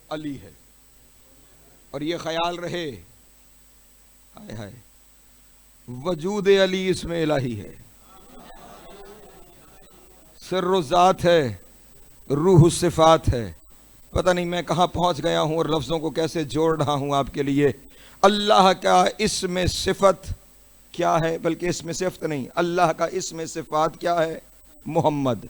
अली है। और ये ख्याल रहे, हाय हाय, वजूद अली इसमें इलाही है, सिर्र ज़ात है, रूह सिफात है। पता नहीं मैं कहां पहुंच गया हूं और लफ्जों को कैसे जोड़ रहा हूं आपके लिए। अल्लाह का इसमें सिफत क्या है? बल्कि इसमें सिफत नहीं, अल्लाह का इसमें सिफात क्या है? मोहम्मद,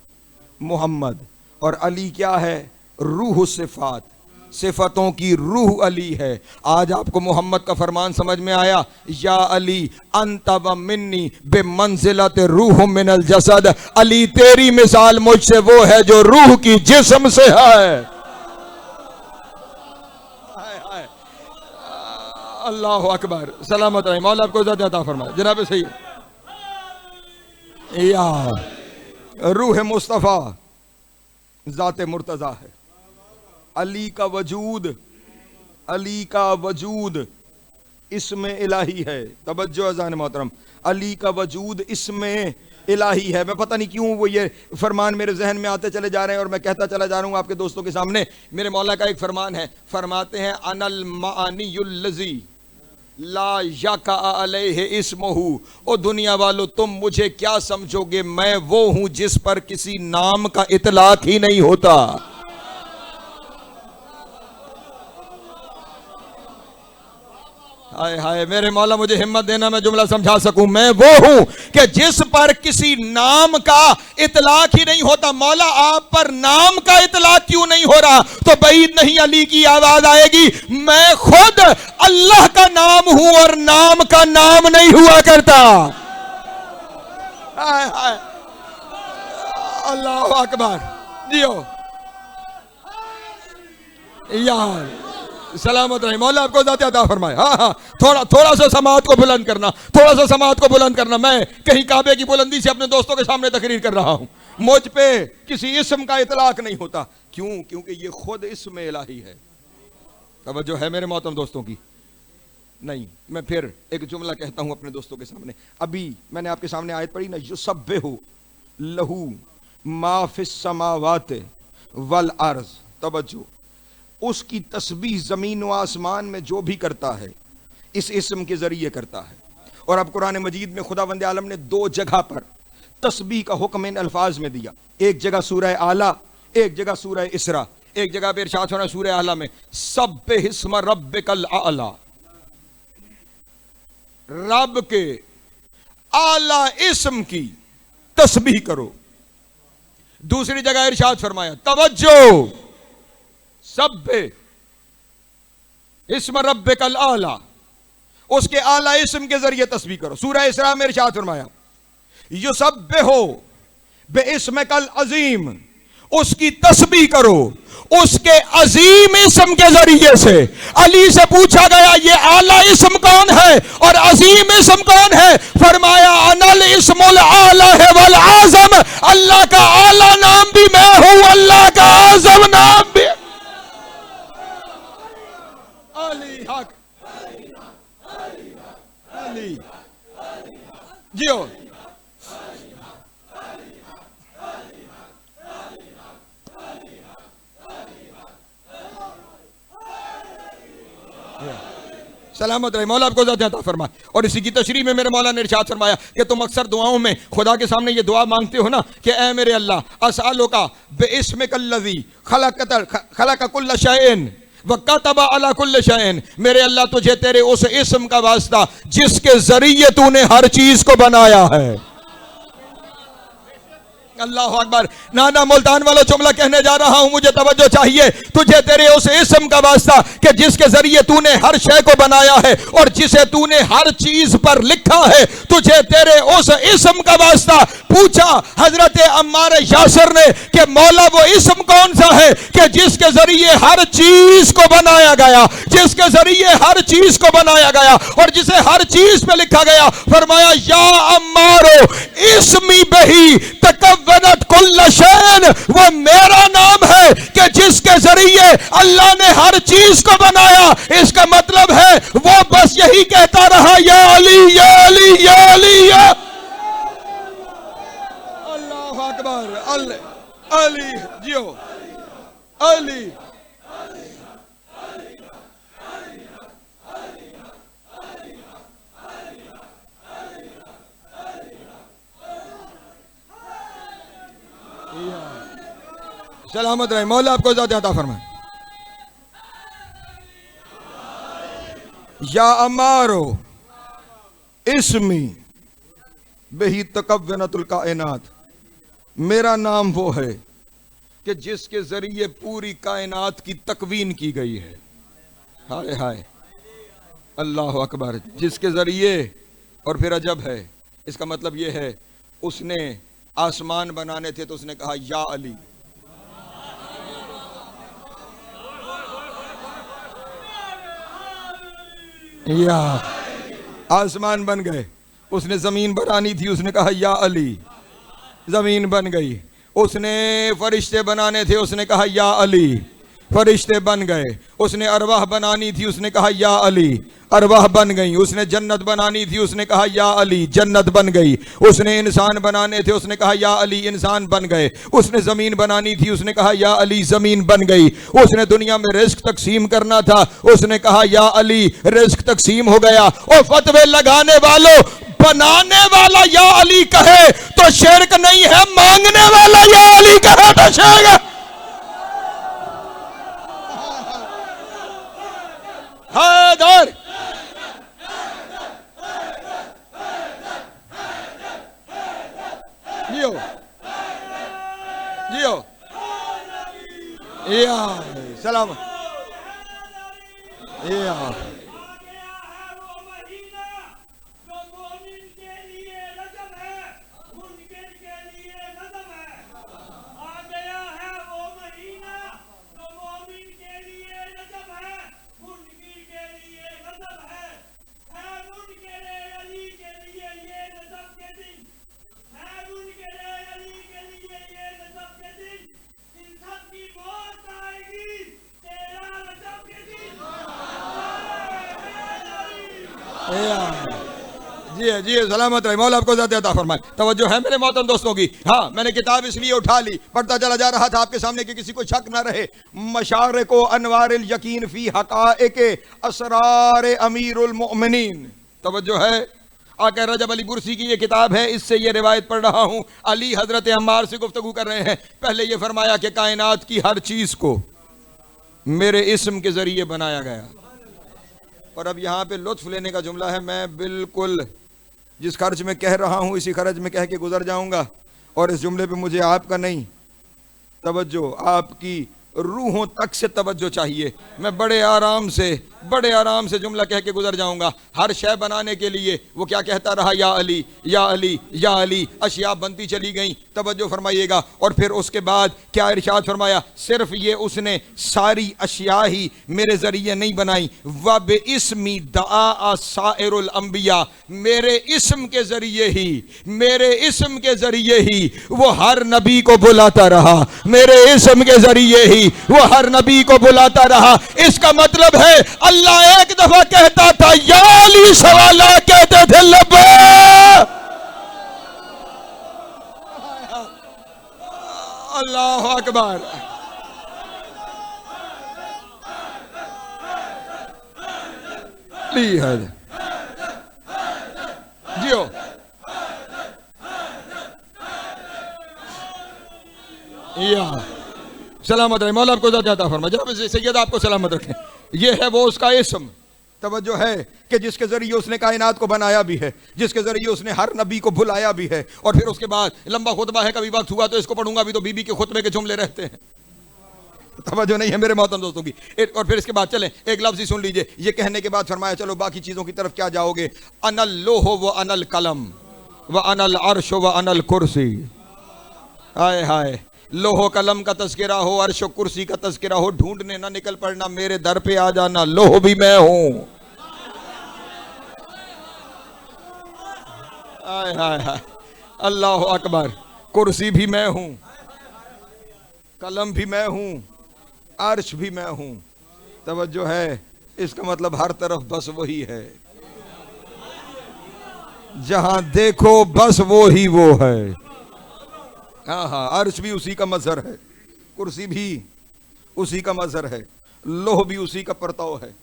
मोहम्मद। और अली क्या है? रूह सिफात, सिफतों की रूह अली है। आज आपको मोहम्मद का फरमान समझ में आया, या अली अंत व मिन्नी बेमंजिलत रूह मिनल जसद। अली तेरी मिसाल मुझसे वो है जो रूह की जिस्म से है। अल्लाह अकबर, सलामत रहे मौला आपको इज्जत अता फरमाए। जनाब सही या रूह मुस्तफ़ा ज़ात मुर्तज़ा है। अली का वजूद, अली का वजूद इसमें इलाही है। तवज्जो अज़ान मोहतरम, अली का वजूद इसमें इलाही है। मैं पता नहीं क्यों वो ये फरमान मेरे जहन में आते चले जा रहे हैं और मैं कहता चला जा रहा हूँ आपके दोस्तों के सामने। मेरे मौला का एक फरमान है, फरमाते हैं अनल मानियुल्लज़ी ला यका अलैहि इस्मुहु। ओ दुनिया वालों, तुम मुझे क्या समझोगे? मैं वो हूं जिस पर किसी नाम का इतलाक ही नहीं होता। हाय हाय, मेरे मौला मुझे हिम्मत देना मैं जुमला समझा सकूं। मैं वो हूं कि जिस पर किसी नाम का इतलाक ही नहीं होता। मौला आप पर नाम का इतलाक क्यों नहीं हो रहा? तो बईद नहीं, अली की आवाज आएगी, मैं खुद अल्लाह का नाम हूं और नाम का नाम नहीं हुआ करता। हाय हाय, अल्लाह अकबर। जियो यार, सलामत रहे मौला आपको ज़ात अता फरमाए। हाँ हाँ, थोड़ा सा समात को बुलंद करना, थोड़ा सा समात को बुलंद करना। मैं कहीं काबे की बुलंदी से अपने दोस्तों के सामने तकरीर कर रहा हूं। मुझ पे किसी इस्म का इतलाक नहीं होता। क्यों? क्योंकि ये खुद इसमें इलाही है। तवज्जो है मेरे मोहतरम दोस्तों की? नहीं, मैं फिर एक जुमला कहता हूं अपने दोस्तों के सामने। अभी मैंने आपके सामने आयत पढ़ी ना, युसब्बिहु लहू मा फिस समावात वल अर्ज़। तवज्जो, उसकी तस्बीह ज़मीन व आसमान में जो भी करता है इस इस्म के ज़रिए करता है। और अब कुरान मजीद में खुदावंद आलम ने दो जगह पर तस्बीह का हुक्म इन अल्फाज में दिया। एक जगह सूरह आला, एक जगह सूरह इसरा। एक जगह पे इरशाद हो रहा है सूरह आला में, सब्बिहिस्म रब्बिकल आला, रब के आला इस्म की तस्बीह करो। दूसरी जगह इरशाद फरमाया, तवज्जो, सब्बिहिस्म रब्बिकल आला, उसके आला इस्म के जरिए तस्बीह करो। सूरह इसरा में इरशाद फरमाया, युसब्बिहु बिइस्मिकल अजीम, उसकी तस्बीह करो उसके अजीम इस्म के जरिए से। अली से पूछा गया ये आला इस्म कौन है और अजीम इस्म कौन है? फरमाया अनल इस्मुल आला है वल आज़म, अल्लाह का आला नाम भी मैं हूं, अल्लाह का आज़म नाम भी। अली हक, अली जियो। सलामत रहे, मौला आपको ज़्यादा अता फरमाए। और इसी की तशरीह में मेरे मौला ने इरशाद फरमाया कि तुम अक्सर दुआओं में खुदा के सामने ये दुआ मांगते हो ना कि ए मेरे अल्लाह, अस्अलुका बिइस्मिकल्लज़ी खलक़ कुल्ल शैइन व कतब अला कुल्ल शैइन, मेरे अल्लाह तुझे तेरे उस इस्म का वास्ता जिसके जरिए तूने हर चीज को बनाया है। अल्लाह अकबर। नाना मुल्तान वाला जुमला कहने जा रहा हूं, मुझे तवज्जो चाहिए। तुझे तेरे उस इस्म का वास्ता कि जिसके जरिए तूने हर शय को बनाया है और जिसे तूने हर चीज पर लिखा है, तुझे तेरे उस इस्म का वास्ता। पूछा हजरत अम्मार यासिर ने कि मौला वो इस्म कौन सा है कि जिसके जरिए हर चीज को बनाया गया, जिसके जरिए हर चीज को बनाया गया और जिसे हर चीज पे लिखा गया। फरमाया या अम्मारो इस्मी बही तकव्वनत कुल्ल शैन, वो मेरा नाम है कि जिसके जरिए अल्लाह ने हर चीज को बनाया। इसका मतलब है वो बस यही कहता रहा या अली या अली या अली या। अल्लाह अकबर। अली जियो, अली सलामत रहे, मौला आपको ज़्यादा अता फरमाए। या अमारो इस्मी बही तकव्वनतुल कायनात, मेरा नाम वो है कि जिसके जरिए पूरी कायनात की तकवीन की गई है। हाय हाय, अल्लाह अकबर। जिसके जरिए, और फिर अजब है, इसका मतलब ये है उसने आसमान बनाने थे तो उसने कहा या अली। या आसमान बन गए। उसने जमीन बनानी थी, उसने कहा या अली, जमीन बन गई। उसने फरिश्ते बनाने थे, उसने कहा या अली, फरिश्ते बन गए। उसने अरवाह बनानी थी, उसने कहा या अली, अरवाह बन गई। उसने जन्नत बनानी थी, उसने कहा या अली, जन्नत बन गई। उसने इंसान बनाने थे, उसने कहा या अली, इंसान बन गए। उसने जमीन बनानी थी, उसने कहा या अली, जमीन बन गई। उसने दुनिया में रिस्क तकसीम करना था, उसने कहा या अली, रिस्क तकसीम हो गया। और फतवे लगाने वालों, बनाने वाला या अली कहे तो शिर्क नहीं है, मांगने वाला या अली कहे तो शिर्क। हैदर जियो जियो या सलाम या जी सलामत रहे, मौला आपको ज़्यादा अता फरमाए। तवज्जो है मेरे मोहतरम दोस्तों की। हाँ, मैंने किताब इसलिए उठा ली, पढ़ता चला जा रहा था आपके सामने कि किसी को शक ना रहे। मशारिक व अनवारिल यकीन फी हकाइक असरार अमीरुल मोमिनीन। तवज्जो है, आका रजब अली बुरसी की ये किताब है, इससे ये रिवायत पढ़ रहा हूँ। अली हजरत अम्मार से गुफ्तगू कर रहे हैं। पहले ये फरमाया कि कायनात की हर चीज़ को मेरे इस्म के जरिए बनाया गया। और अब यहां पे लुत्फ लेने का जुमला है, मैं बिल्कुल जिस खर्च में कह रहा हूं इसी खर्च में कह के गुजर जाऊंगा, और इस जुमले पे मुझे आपका नहीं, तवज्जो आपकी रूहों तक से तवज्जो चाहिए। मैं बड़े आराम से जुमला कह के गुजर जाऊंगा। हर शय बनाने के लिए वो क्या कहता रहा, या अली या अली या अली, अशिया बनती चली गई। तवज्जो फरमाइएगा। और फिर उसके बाद क्या इरशाद फरमाया, सिर्फ ये उसने सारी अशिया ही मेरे जरिए नहीं बनाई, वब इस्मी दआ साइरुल अंबिया, मेरे इस्म के जरिए ही वो हर नबी को बुलाता रहा, मेरे इस्म के जरिए ही वो हर नबी को बुलाता रहा। इसका मतलब है अल्लाह एक दफा कहता था या अली, सवाला कहते थे लब्बा। अल्लाह अकबर। जियो या सलामत रहे, मौला आपको ज़्यादा फरमा, जनाब सैयद आपको सलामत रखें। ये है वो उसका इस्म। तवज्जो है कि जिसके जरिए उसने कायनात को बनाया भी है, जिसके जरिए उसने हर नबी को बुलाया भी है। और फिर उसके बाद लंबा खुतबा है, कभी वक्त हुआ तो इसको पढ़ूंगा भी, तो बीबी के खुतबे के जुमले रहते हैं। तवज्जो नहीं है मेरे मोहतरम दोस्तों की। और फिर इसके बाद चलें, एक लफ्ज़ ही सुन लीजिए। ये कहने के बाद फरमाया चलो बाकी चीज़ों की तरफ क्या जाओगे, अनल लोहो व अनल कलम व अनल अर्श व अनल कुर्सी। हाय हाय, लोहो कलम का तस्करा हो, अर्श कुर्सी का तस्करा हो, ढूंढने ना निकल पड़ना, मेरे दर पे आ जाना, लोह भी मैं हूं। हाय हाय हाय, अल्लाह अकबर। कुर्सी भी मैं हूं, कलम भी मैं हूं, अर्श भी मैं हूं। तवज्जो है, इसका मतलब हर तरफ बस वही है, जहां देखो बस वो ही वो है। हाँ हाँ, अर्श भी उसी का मजहर है, कुर्सी भी उसी का मजहर है, लोह भी उसी का परताव है,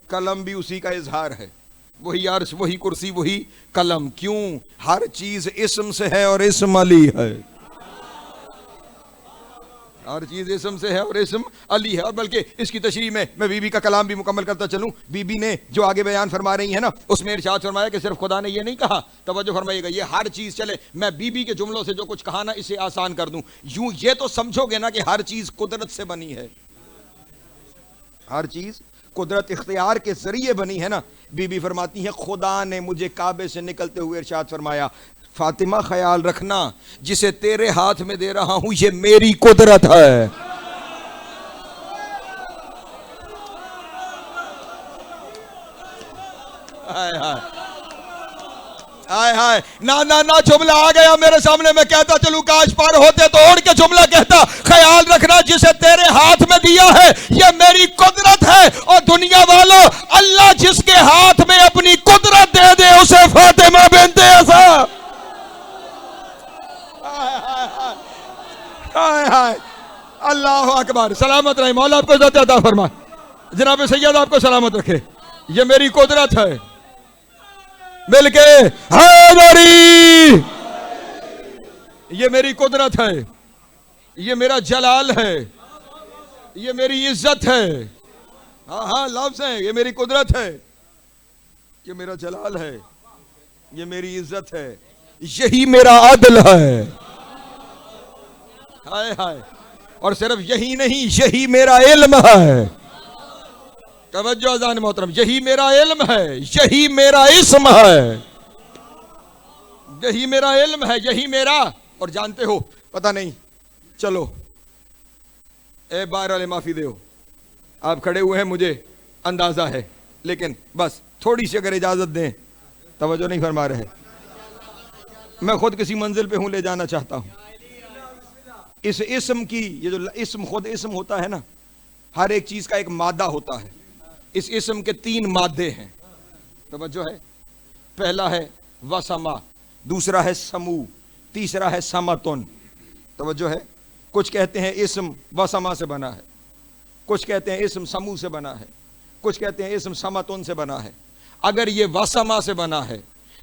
कलम भी उसी का इजहार है। वही अर्श, वही कुर्सी, वही कलम। क्यों? हर चीज इस्म से है और इस्म अली है। हर चीज इस्म से है और इस्म अली है। और बल्कि इसकी तशरीह में मैं बीबी का कलाम भी मुकम्मल करता चलूं। बीबी ने जो आगे बयान फरमा रही है ना, उसमें इरशाद फरमाया कि सिर्फ खुदा ने ये नहीं कहा, तवज्जो फरमाइएगा, ये हर चीज चले। मैं बीबी के जुमलों से जो कुछ कहा ना, इसे आसान कर दूं। यूं ये तो समझोगे ना कि हर चीज कुदरत से बनी है, हर चीज कुदरत इख्तियार के जरिए बनी है ना। बीबी फरमाती है, खुदा ने मुझे काबे से निकलते हुए इरशाद फरमाया, फातिमा ख्याल रखना, जिसे तेरे हाथ में दे रहा हूं ये मेरी कुदरत है। हाय हाय हाय हाय, ना ना ना, जुमला आ गया मेरे सामने, मैं कहता चलूं काश पार होते तो ओढ़ के जुमला कहता, ख्याल रखना जिसे तेरे हाथ में दिया है ये मेरी कुदरत है। और दुनिया वालों, अल्लाह जिसके हाथ में अपनी कुदरत दे दे उसे फातिमा बिनते असा। हाय हाय, अल्लाह अकबर। सलामत रहे, मौला आपको इज्जत अता फरमाए, जनाब सैयद आपको सलामत रखे। ये मेरी कुदरत है, मिलके हैदरी, ये मेरी कुदरत है, ये मेरा जलाल है, ये मेरी इज्जत है। हाँ हाँ, लफ्ज़ है, ये मेरी कुदरत है, ये मेरा जलाल है, ये मेरी इज्जत है, यही मेरा अदल है। हाय हाय, और सिर्फ यही नहीं, यही मेरा इल्म है। तवज्जो अज़ान मोहतरम, यही मेरा इल्म है, यही मेरा इस्म है, यही मेरा इल्म है, यही मेरा। और जानते हो, पता नहीं, चलो ए बार वाले माफी दो, आप खड़े हुए हैं मुझे अंदाजा है, लेकिन बस थोड़ी सी अगर इजाजत दें, तवज्जो नहीं फरमा रहे, मैं खुद किसी मंजिल पे हूं, ले जाना चाहता हूं। इस इस्म की, ये जो इस्म खुद इस्म होता है ना, हर एक चीज का एक मादा होता है। इस इस्म के 3 मादे हैं, तवज्जो है। पहला है वसमा, दूसरा है समू, तीसरा है समतुन। तवज्जो है। कुछ कहते हैं इस्म वसमा से बना है, कुछ कहते हैं इस्म समू से बना है, कुछ कहते हैं इस्म समतुन से बना है। अगर ये वसमा से बना है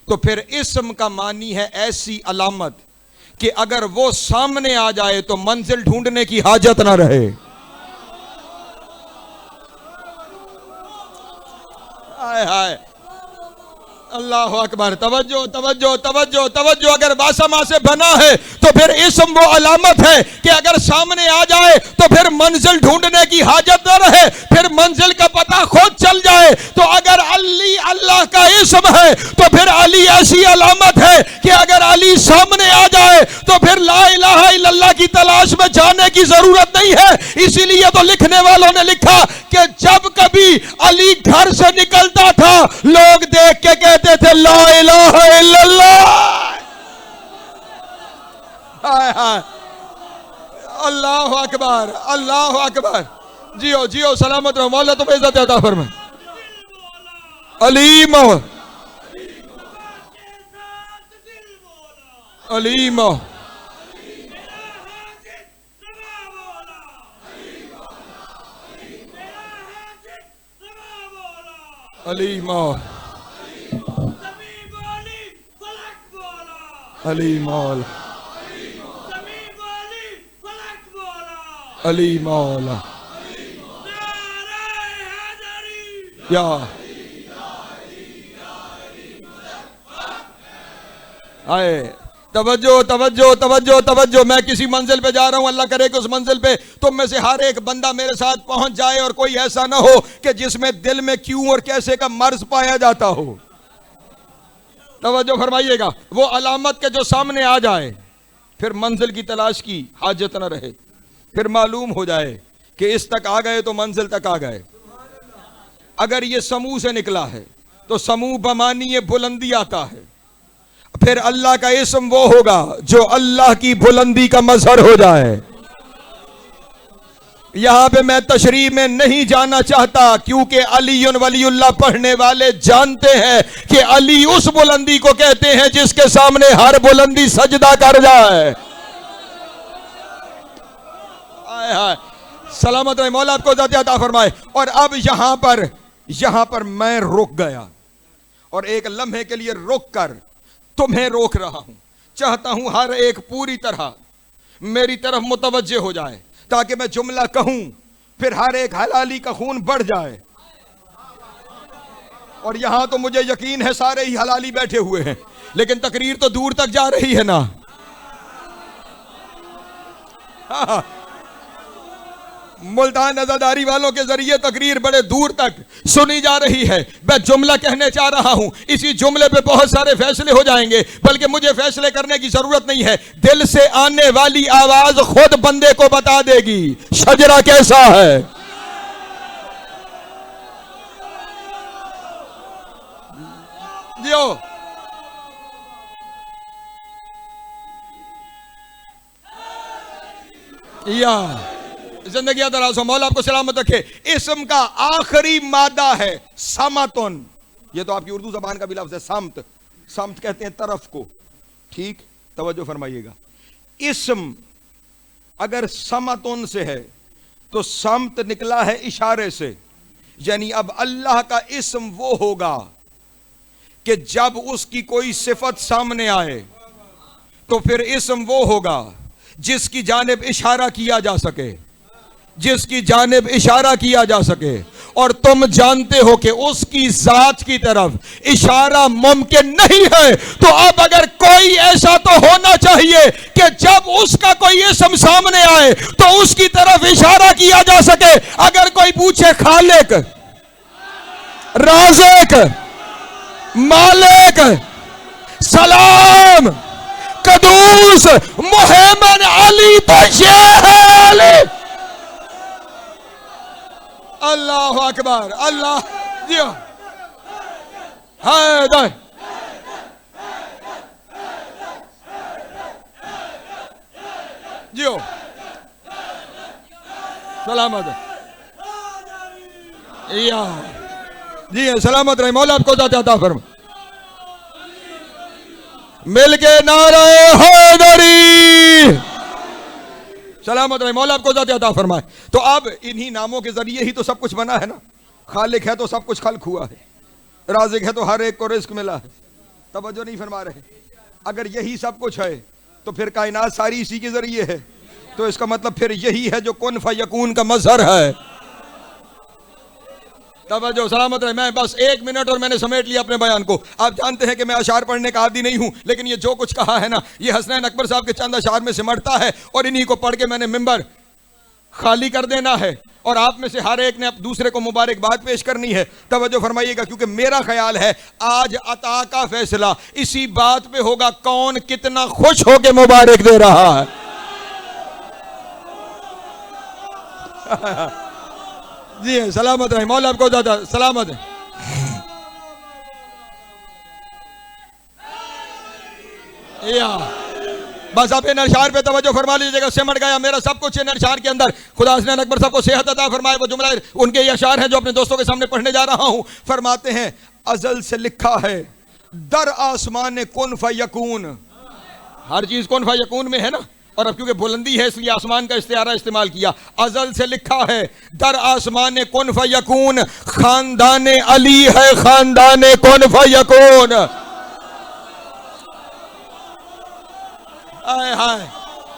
तो फिर इस्म का मानी है ऐसी अलामत कि अगर वो सामने आ जाए तो मंजिल ढूंढने की हाजत ना रहे। हाय हाय, अल्लाह अकबर। तवज्जो तवज्जो तवज्जो तवज्जो। अगर वासमा से बना है तो फिर इस्म वो अलामत है कि अगर सामने आ जाए तो फिर मंजिल ढूंढने की हाजत न रहे, फिर मंजिल का पता खुद चल जाए। तो अगर अली अल्लाह का इस्म है तो फिर अली ऐसी अलामत है कि अगर अली सामने आ जाए तो फिर ला इलाहा इल्लल्लाह की तलाश में जाने की जरूरत नहीं है। इसीलिए तो लिखने वालों ने लिखा कि जब कभी अली घर से निकलता था लोग देख के कहते थे ला इलाहा इल्लल्लाह। हाय हाय, अल्लाह अकबर अल्लाह अकबर। जियो जियो सलामत रहो, मौला तुम्हें इज्जत अता फरमाए। अलीम अलीम अलीम अली मौला अली मौला या आए। तवज्जो तवज्जो तवज्जो तवज्जो। मैं किसी मंजिल पे जा रहा हूं, अल्लाह करे कि उस मंजिल पे तुम में से हर एक बंदा मेरे साथ पहुंच जाए और कोई ऐसा ना हो कि जिसमें दिल में क्यों और कैसे का मर्ज पाया जाता हो। तवज्जो फरमाइएगा। वो अलामत के जो सामने आ जाए फिर मंजिल की तलाश की हाजत न रहे, फिर मालूम हो जाए कि इस तक आ गए तो मंजिल तक आ गए। अगर ये समूह से निकला है तो समूह बमानी बुलंदी आता है, फिर अल्लाह का इस्म वो होगा जो अल्लाह की बुलंदी का मजहर हो जाए। यहां पे मैं तशरीह में नहीं जाना चाहता क्योंकि अलीयुन वलीउल्लाह पढ़ने वाले जानते हैं कि अली उस बुलंदी को कहते हैं जिसके सामने हर बुलंदी सजदा कर जाए। हाय हाय, सलामत रहे, मौला आपको इज्जत अता फरमाए। और अब यहां पर मैं रुक गया और एक लम्हे के लिए रुक कर तुम्हें रोक रहा हूं। चाहता हूं हर एक पूरी तरह मेरी तरफ मुतवज्जे हो जाए ताकि मैं जुमला कहूं फिर हर एक हलाली का खून बढ़ जाए। और यहां तो मुझे यकीन है सारे ही हलाली बैठे हुए हैं, लेकिन तकरीर तो दूर तक जा रही है ना। हाँ, मुल्तान नजादारी वालों के जरिए तकरीर बड़े दूर तक सुनी जा रही है। मैं जुमला कहने चाह रहा हूं, इसी जुमले पे बहुत सारे फैसले हो जाएंगे, बल्कि मुझे फैसले करने की जरूरत नहीं है। दिल से आने वाली आवाज खुद बंदे को बता देगी शजरा कैसा है। जियो या जिंदगी दराज हो, मौला आपको सलामत रखे। इस्म का आखिरी मादा है समतुन। ये तो आपकी उर्दू जबान का भी लफ्ज है समत। समत कहते हैं तरफ को, ठीक। तवज्जो फरमाइएगा। इस्म अगर समतुन से है तो समत निकला है इशारे से, यानी अब अल्लाह का इस्म वो होगा कि जब उसकी कोई सिफत सामने आए तो फिर इस्म वो होगा जिसकी जानिब इशारा किया जा सके, जिसकी जानिब इशारा किया जा सके। और तुम जानते हो कि उसकी जात की तरफ इशारा मुमकिन नहीं है। तो अब अगर कोई ऐसा तो होना चाहिए कि जब उसका कोई इस्म सामने आए तो उसकी तरफ इशारा किया जा सके। अगर कोई पूछे खालिक, राज़िक, मालिक, सलाम, कदूस, मुहैमन, अली तो ये है अली। अल्लाह अकबर, अल्लाह जियो हैदर जियो सलामत या जी सलामत रहे, मौला आपको अता फरमाए। मिलके नारे हैदरी, सलामत रहे, मौला आपको अता फरमाए। तो अब इन्हीं नामों के जरिए ही तो सब कुछ बना है ना। खालिक है तो सब कुछ खल्क हुआ है, राज़िक है तो हर एक को रिज़्क मिला है। तवज्जो नहीं फरमा रहे। अगर यही सब कुछ है तो फिर कायनात सारी इसी के जरिए है, तो इसका मतलब फिर यही है जो कुन फयकून का मजहर है। तवज्जो सलामत रहे। मैं बस 1 मिनट और मैंने समेट लिया अपने बयान को। आप जानते हैं कि मैं अशार पढ़ने का आदी नहीं हूं, लेकिन ये जो कुछ कहा है ना, ये हसनैन अकबर साहब के चंद अशार में सिमटता है और इन्हीं को पढ़ के मैंने मिंबर खाली कर देना है और आप में से हर एक ने दूसरे को मुबारकबाद पेश करनी है। तवज्जो फरमाइएगा, क्योंकि मेरा ख्याल है आज अता का फैसला इसी बात पे होगा कौन कितना खुश होके मुबारक दे रहा है। जी सलामत रहे, मौला आपको ज्यादा सलामत है। या बस आप इन अशार पे तवज्जो फरमा लीजिएगा, सिमट गया मेरा सब कुछ इन अशार के अंदर। खुदा हसनैन अकबर साहब को सेहत अता फरमाए। वो जुमला उनके ये अशार हैं जो अपने दोस्तों के सामने पढ़ने जा रहा हूं। फरमाते हैं अजल से लिखा है दर आसमान कुन फयकून। हर चीज कुन फयकून में है ना, और अब क्योंकि बुलंदी है इसलिए आसमान का इस्तिआरा इस्तेमाल किया। अजल से लिखा है दर आसमान कुन फयकून, खानदान अली है खानदान कुन फयकून। आए हाय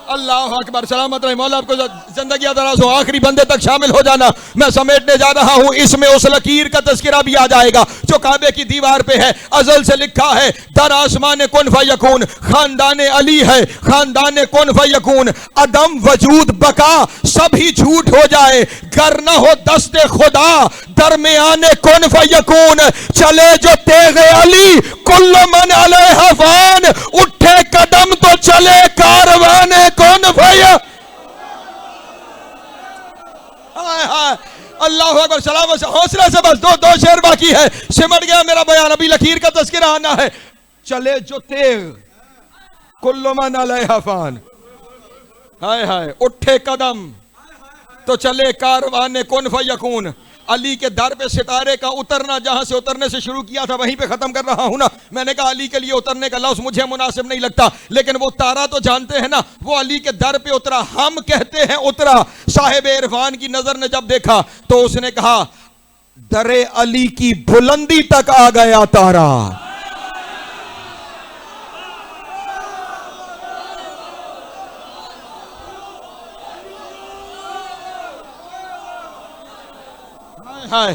अल्लाह अकबर सलामत रहे। मौला आपको जिंदगी दराज हो, आखिरी बंदे तक शामिल हो जाना। मैं समेटने जा रहा हूं, इसमें उस लकीर का तस्करा भी आ जाएगा जो काबे की दीवार पे है। अजल से लिखा है दर आसमान कुन फयकून, खानदान अली है खानदान कुन फयकून। अदम वजूद बका सभी झूठ हो जाए, गर न हो दस्ते खुदा दरमियाने कुन फयकून। चले जो तेगे अली कुल्लु मन अलैहा फान, उठे कदम तो चले कारवाने कौन भैया। अल्लाह अकबर सलाम से हौसला से बस दो शेर बाकी है, सिमट गया मेरा बयान। अभी लकीर का तस्करा आना है। चले जो तेग कुल्लु मन अलैहा फान, हाय हाय उठे कदम तो चले कारवाने कुन फयकून। अली के दर पे सितारे का उतरना, जहां से उतरने से शुरू किया था वहीं पे खत्म कर रहा हूं ना। मैंने कहा अली के लिए उतरने का लफ्ज मुझे मुनासिब नहीं लगता, लेकिन वो तारा तो जानते हैं ना, वो अली के दर पे उतरा। हम कहते हैं उतरा। साहिब इरफान की नजर ने जब देखा तो उसने कहा दरे अली की बुलंदी तक आ गया तारा। हाय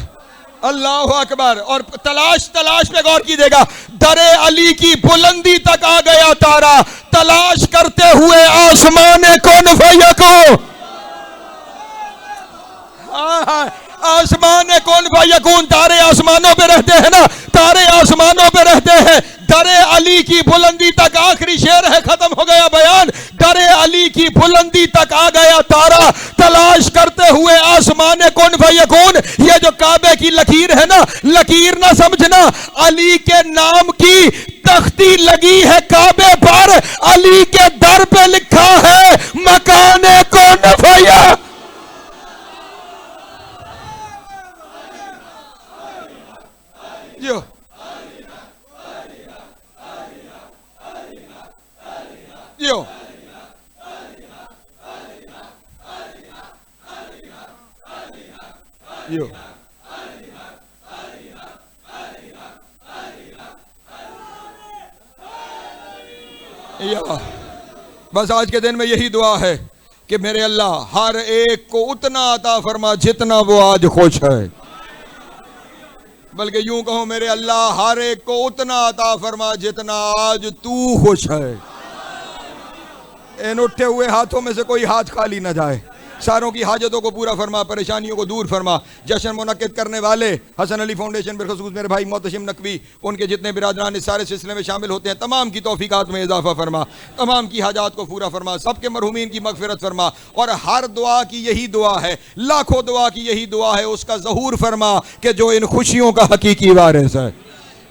अल्लाह अकबर। और तलाश पे गौर कीजिएगा, दरे अली की बुलंदी तक आ गया तारा, तलाश करते हुए आसमान कौन फयकून। आसमान कौन फयकून। तारे आसमानों पे रहते हैं ना, तारे आसमानों पे रहते हैं। दरे अली की बुलंदी तक, आखिरी शेर है, खत्म हो गया बयान। दरे अली की बुलंदी तक आ गया तारा, तलाश करते हुए आसमान कौन फयकून। ये जो काबे की लकीर है ना, लकीर ना समझना, अली के नाम की तख्ती लगी है काबे पर, अली के दर पे लिखा है मकाने कौन फया। यो यो यो बस आज के दिन में यही दुआ है कि मेरे अल्लाह हर एक को उतना अता फरमा जितना वो आज खुश है। बल्कि यूं कहो मेरे अल्लाह हर एक को उतना अता फरमा जितना आज तू खुश है। इन उठे हुए हाथों में से कोई हाथ खाली ना जाए। सारों की हाजतों को पूरा फरमा, परेशानियों को दूर फरमा। जश्न मुनक्किद करने वाले हसन अली फाउंडेशन बिलखुसूस मेरे भाई मोहतशिम नकवी, उनके जितने बिरादरान इस सारे सिलसिले में शामिल होते हैं, तमाम की तौफीकात में इजाफा फरमा, तमाम की हाजात को पूरा फरमा, सबके मरहुमीन की मगफिरत फरमा। और हर दुआ की यही दुआ है, लाखों दुआ की यही दुआ है, उसका ज़हूर फरमा कि जो इन खुशियों का हकीकी वारिस है,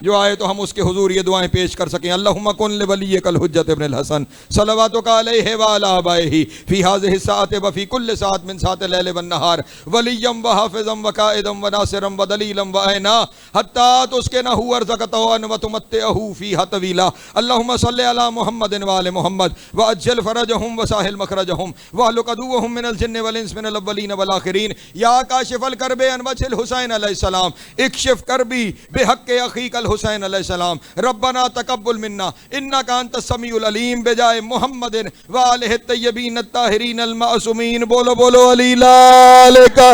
जो आए तो हम उसके हुजूर ये दुआएं पेश कर सकें। अल्लाहुम्मा कुन लिवलिय्यिकल हुज्जत इब्नुल हसन सलवातुका अलैहि व अला आबाइही फी हाज़िहि साअति व फी कुल्लि साअत मिन साअति लैल वन नहार वलिय्यम व हाफ़िज़म व काइदम व नासिरम व दलीलम व ऐना हत्ता तुस्किनहु अर्ज़क़तहु व तुमत्तिअहु फ़ीहा तवीला। अल्लाहुम्मा सल्लि अला मुहम्मदिन व आलि मुहम्मद व अज्जिल फ़रजहुम व साहिल मखरजहुम व अहलुक अदुव्वहुम मिनल जिन्नि वल इंस मिनल अव्वलीन वल आखिरीन। या काशिफ़ल कर्बे अन वजहिल हुसैन अलैहिस्सलाम इक्शिफ़ कर्बी बिहक़्क़ि अख़ीकल हुसैन अलैहिस्सलाम रब्बना तक़ब्बल मिन्ना इन्नका अंतस समीउल अलीम बेजाए मुहम्मदिन व आलिहि तय्यबीन अत्ताहिरीन अल मासूमीन। बोलो बोलो अली लाल का।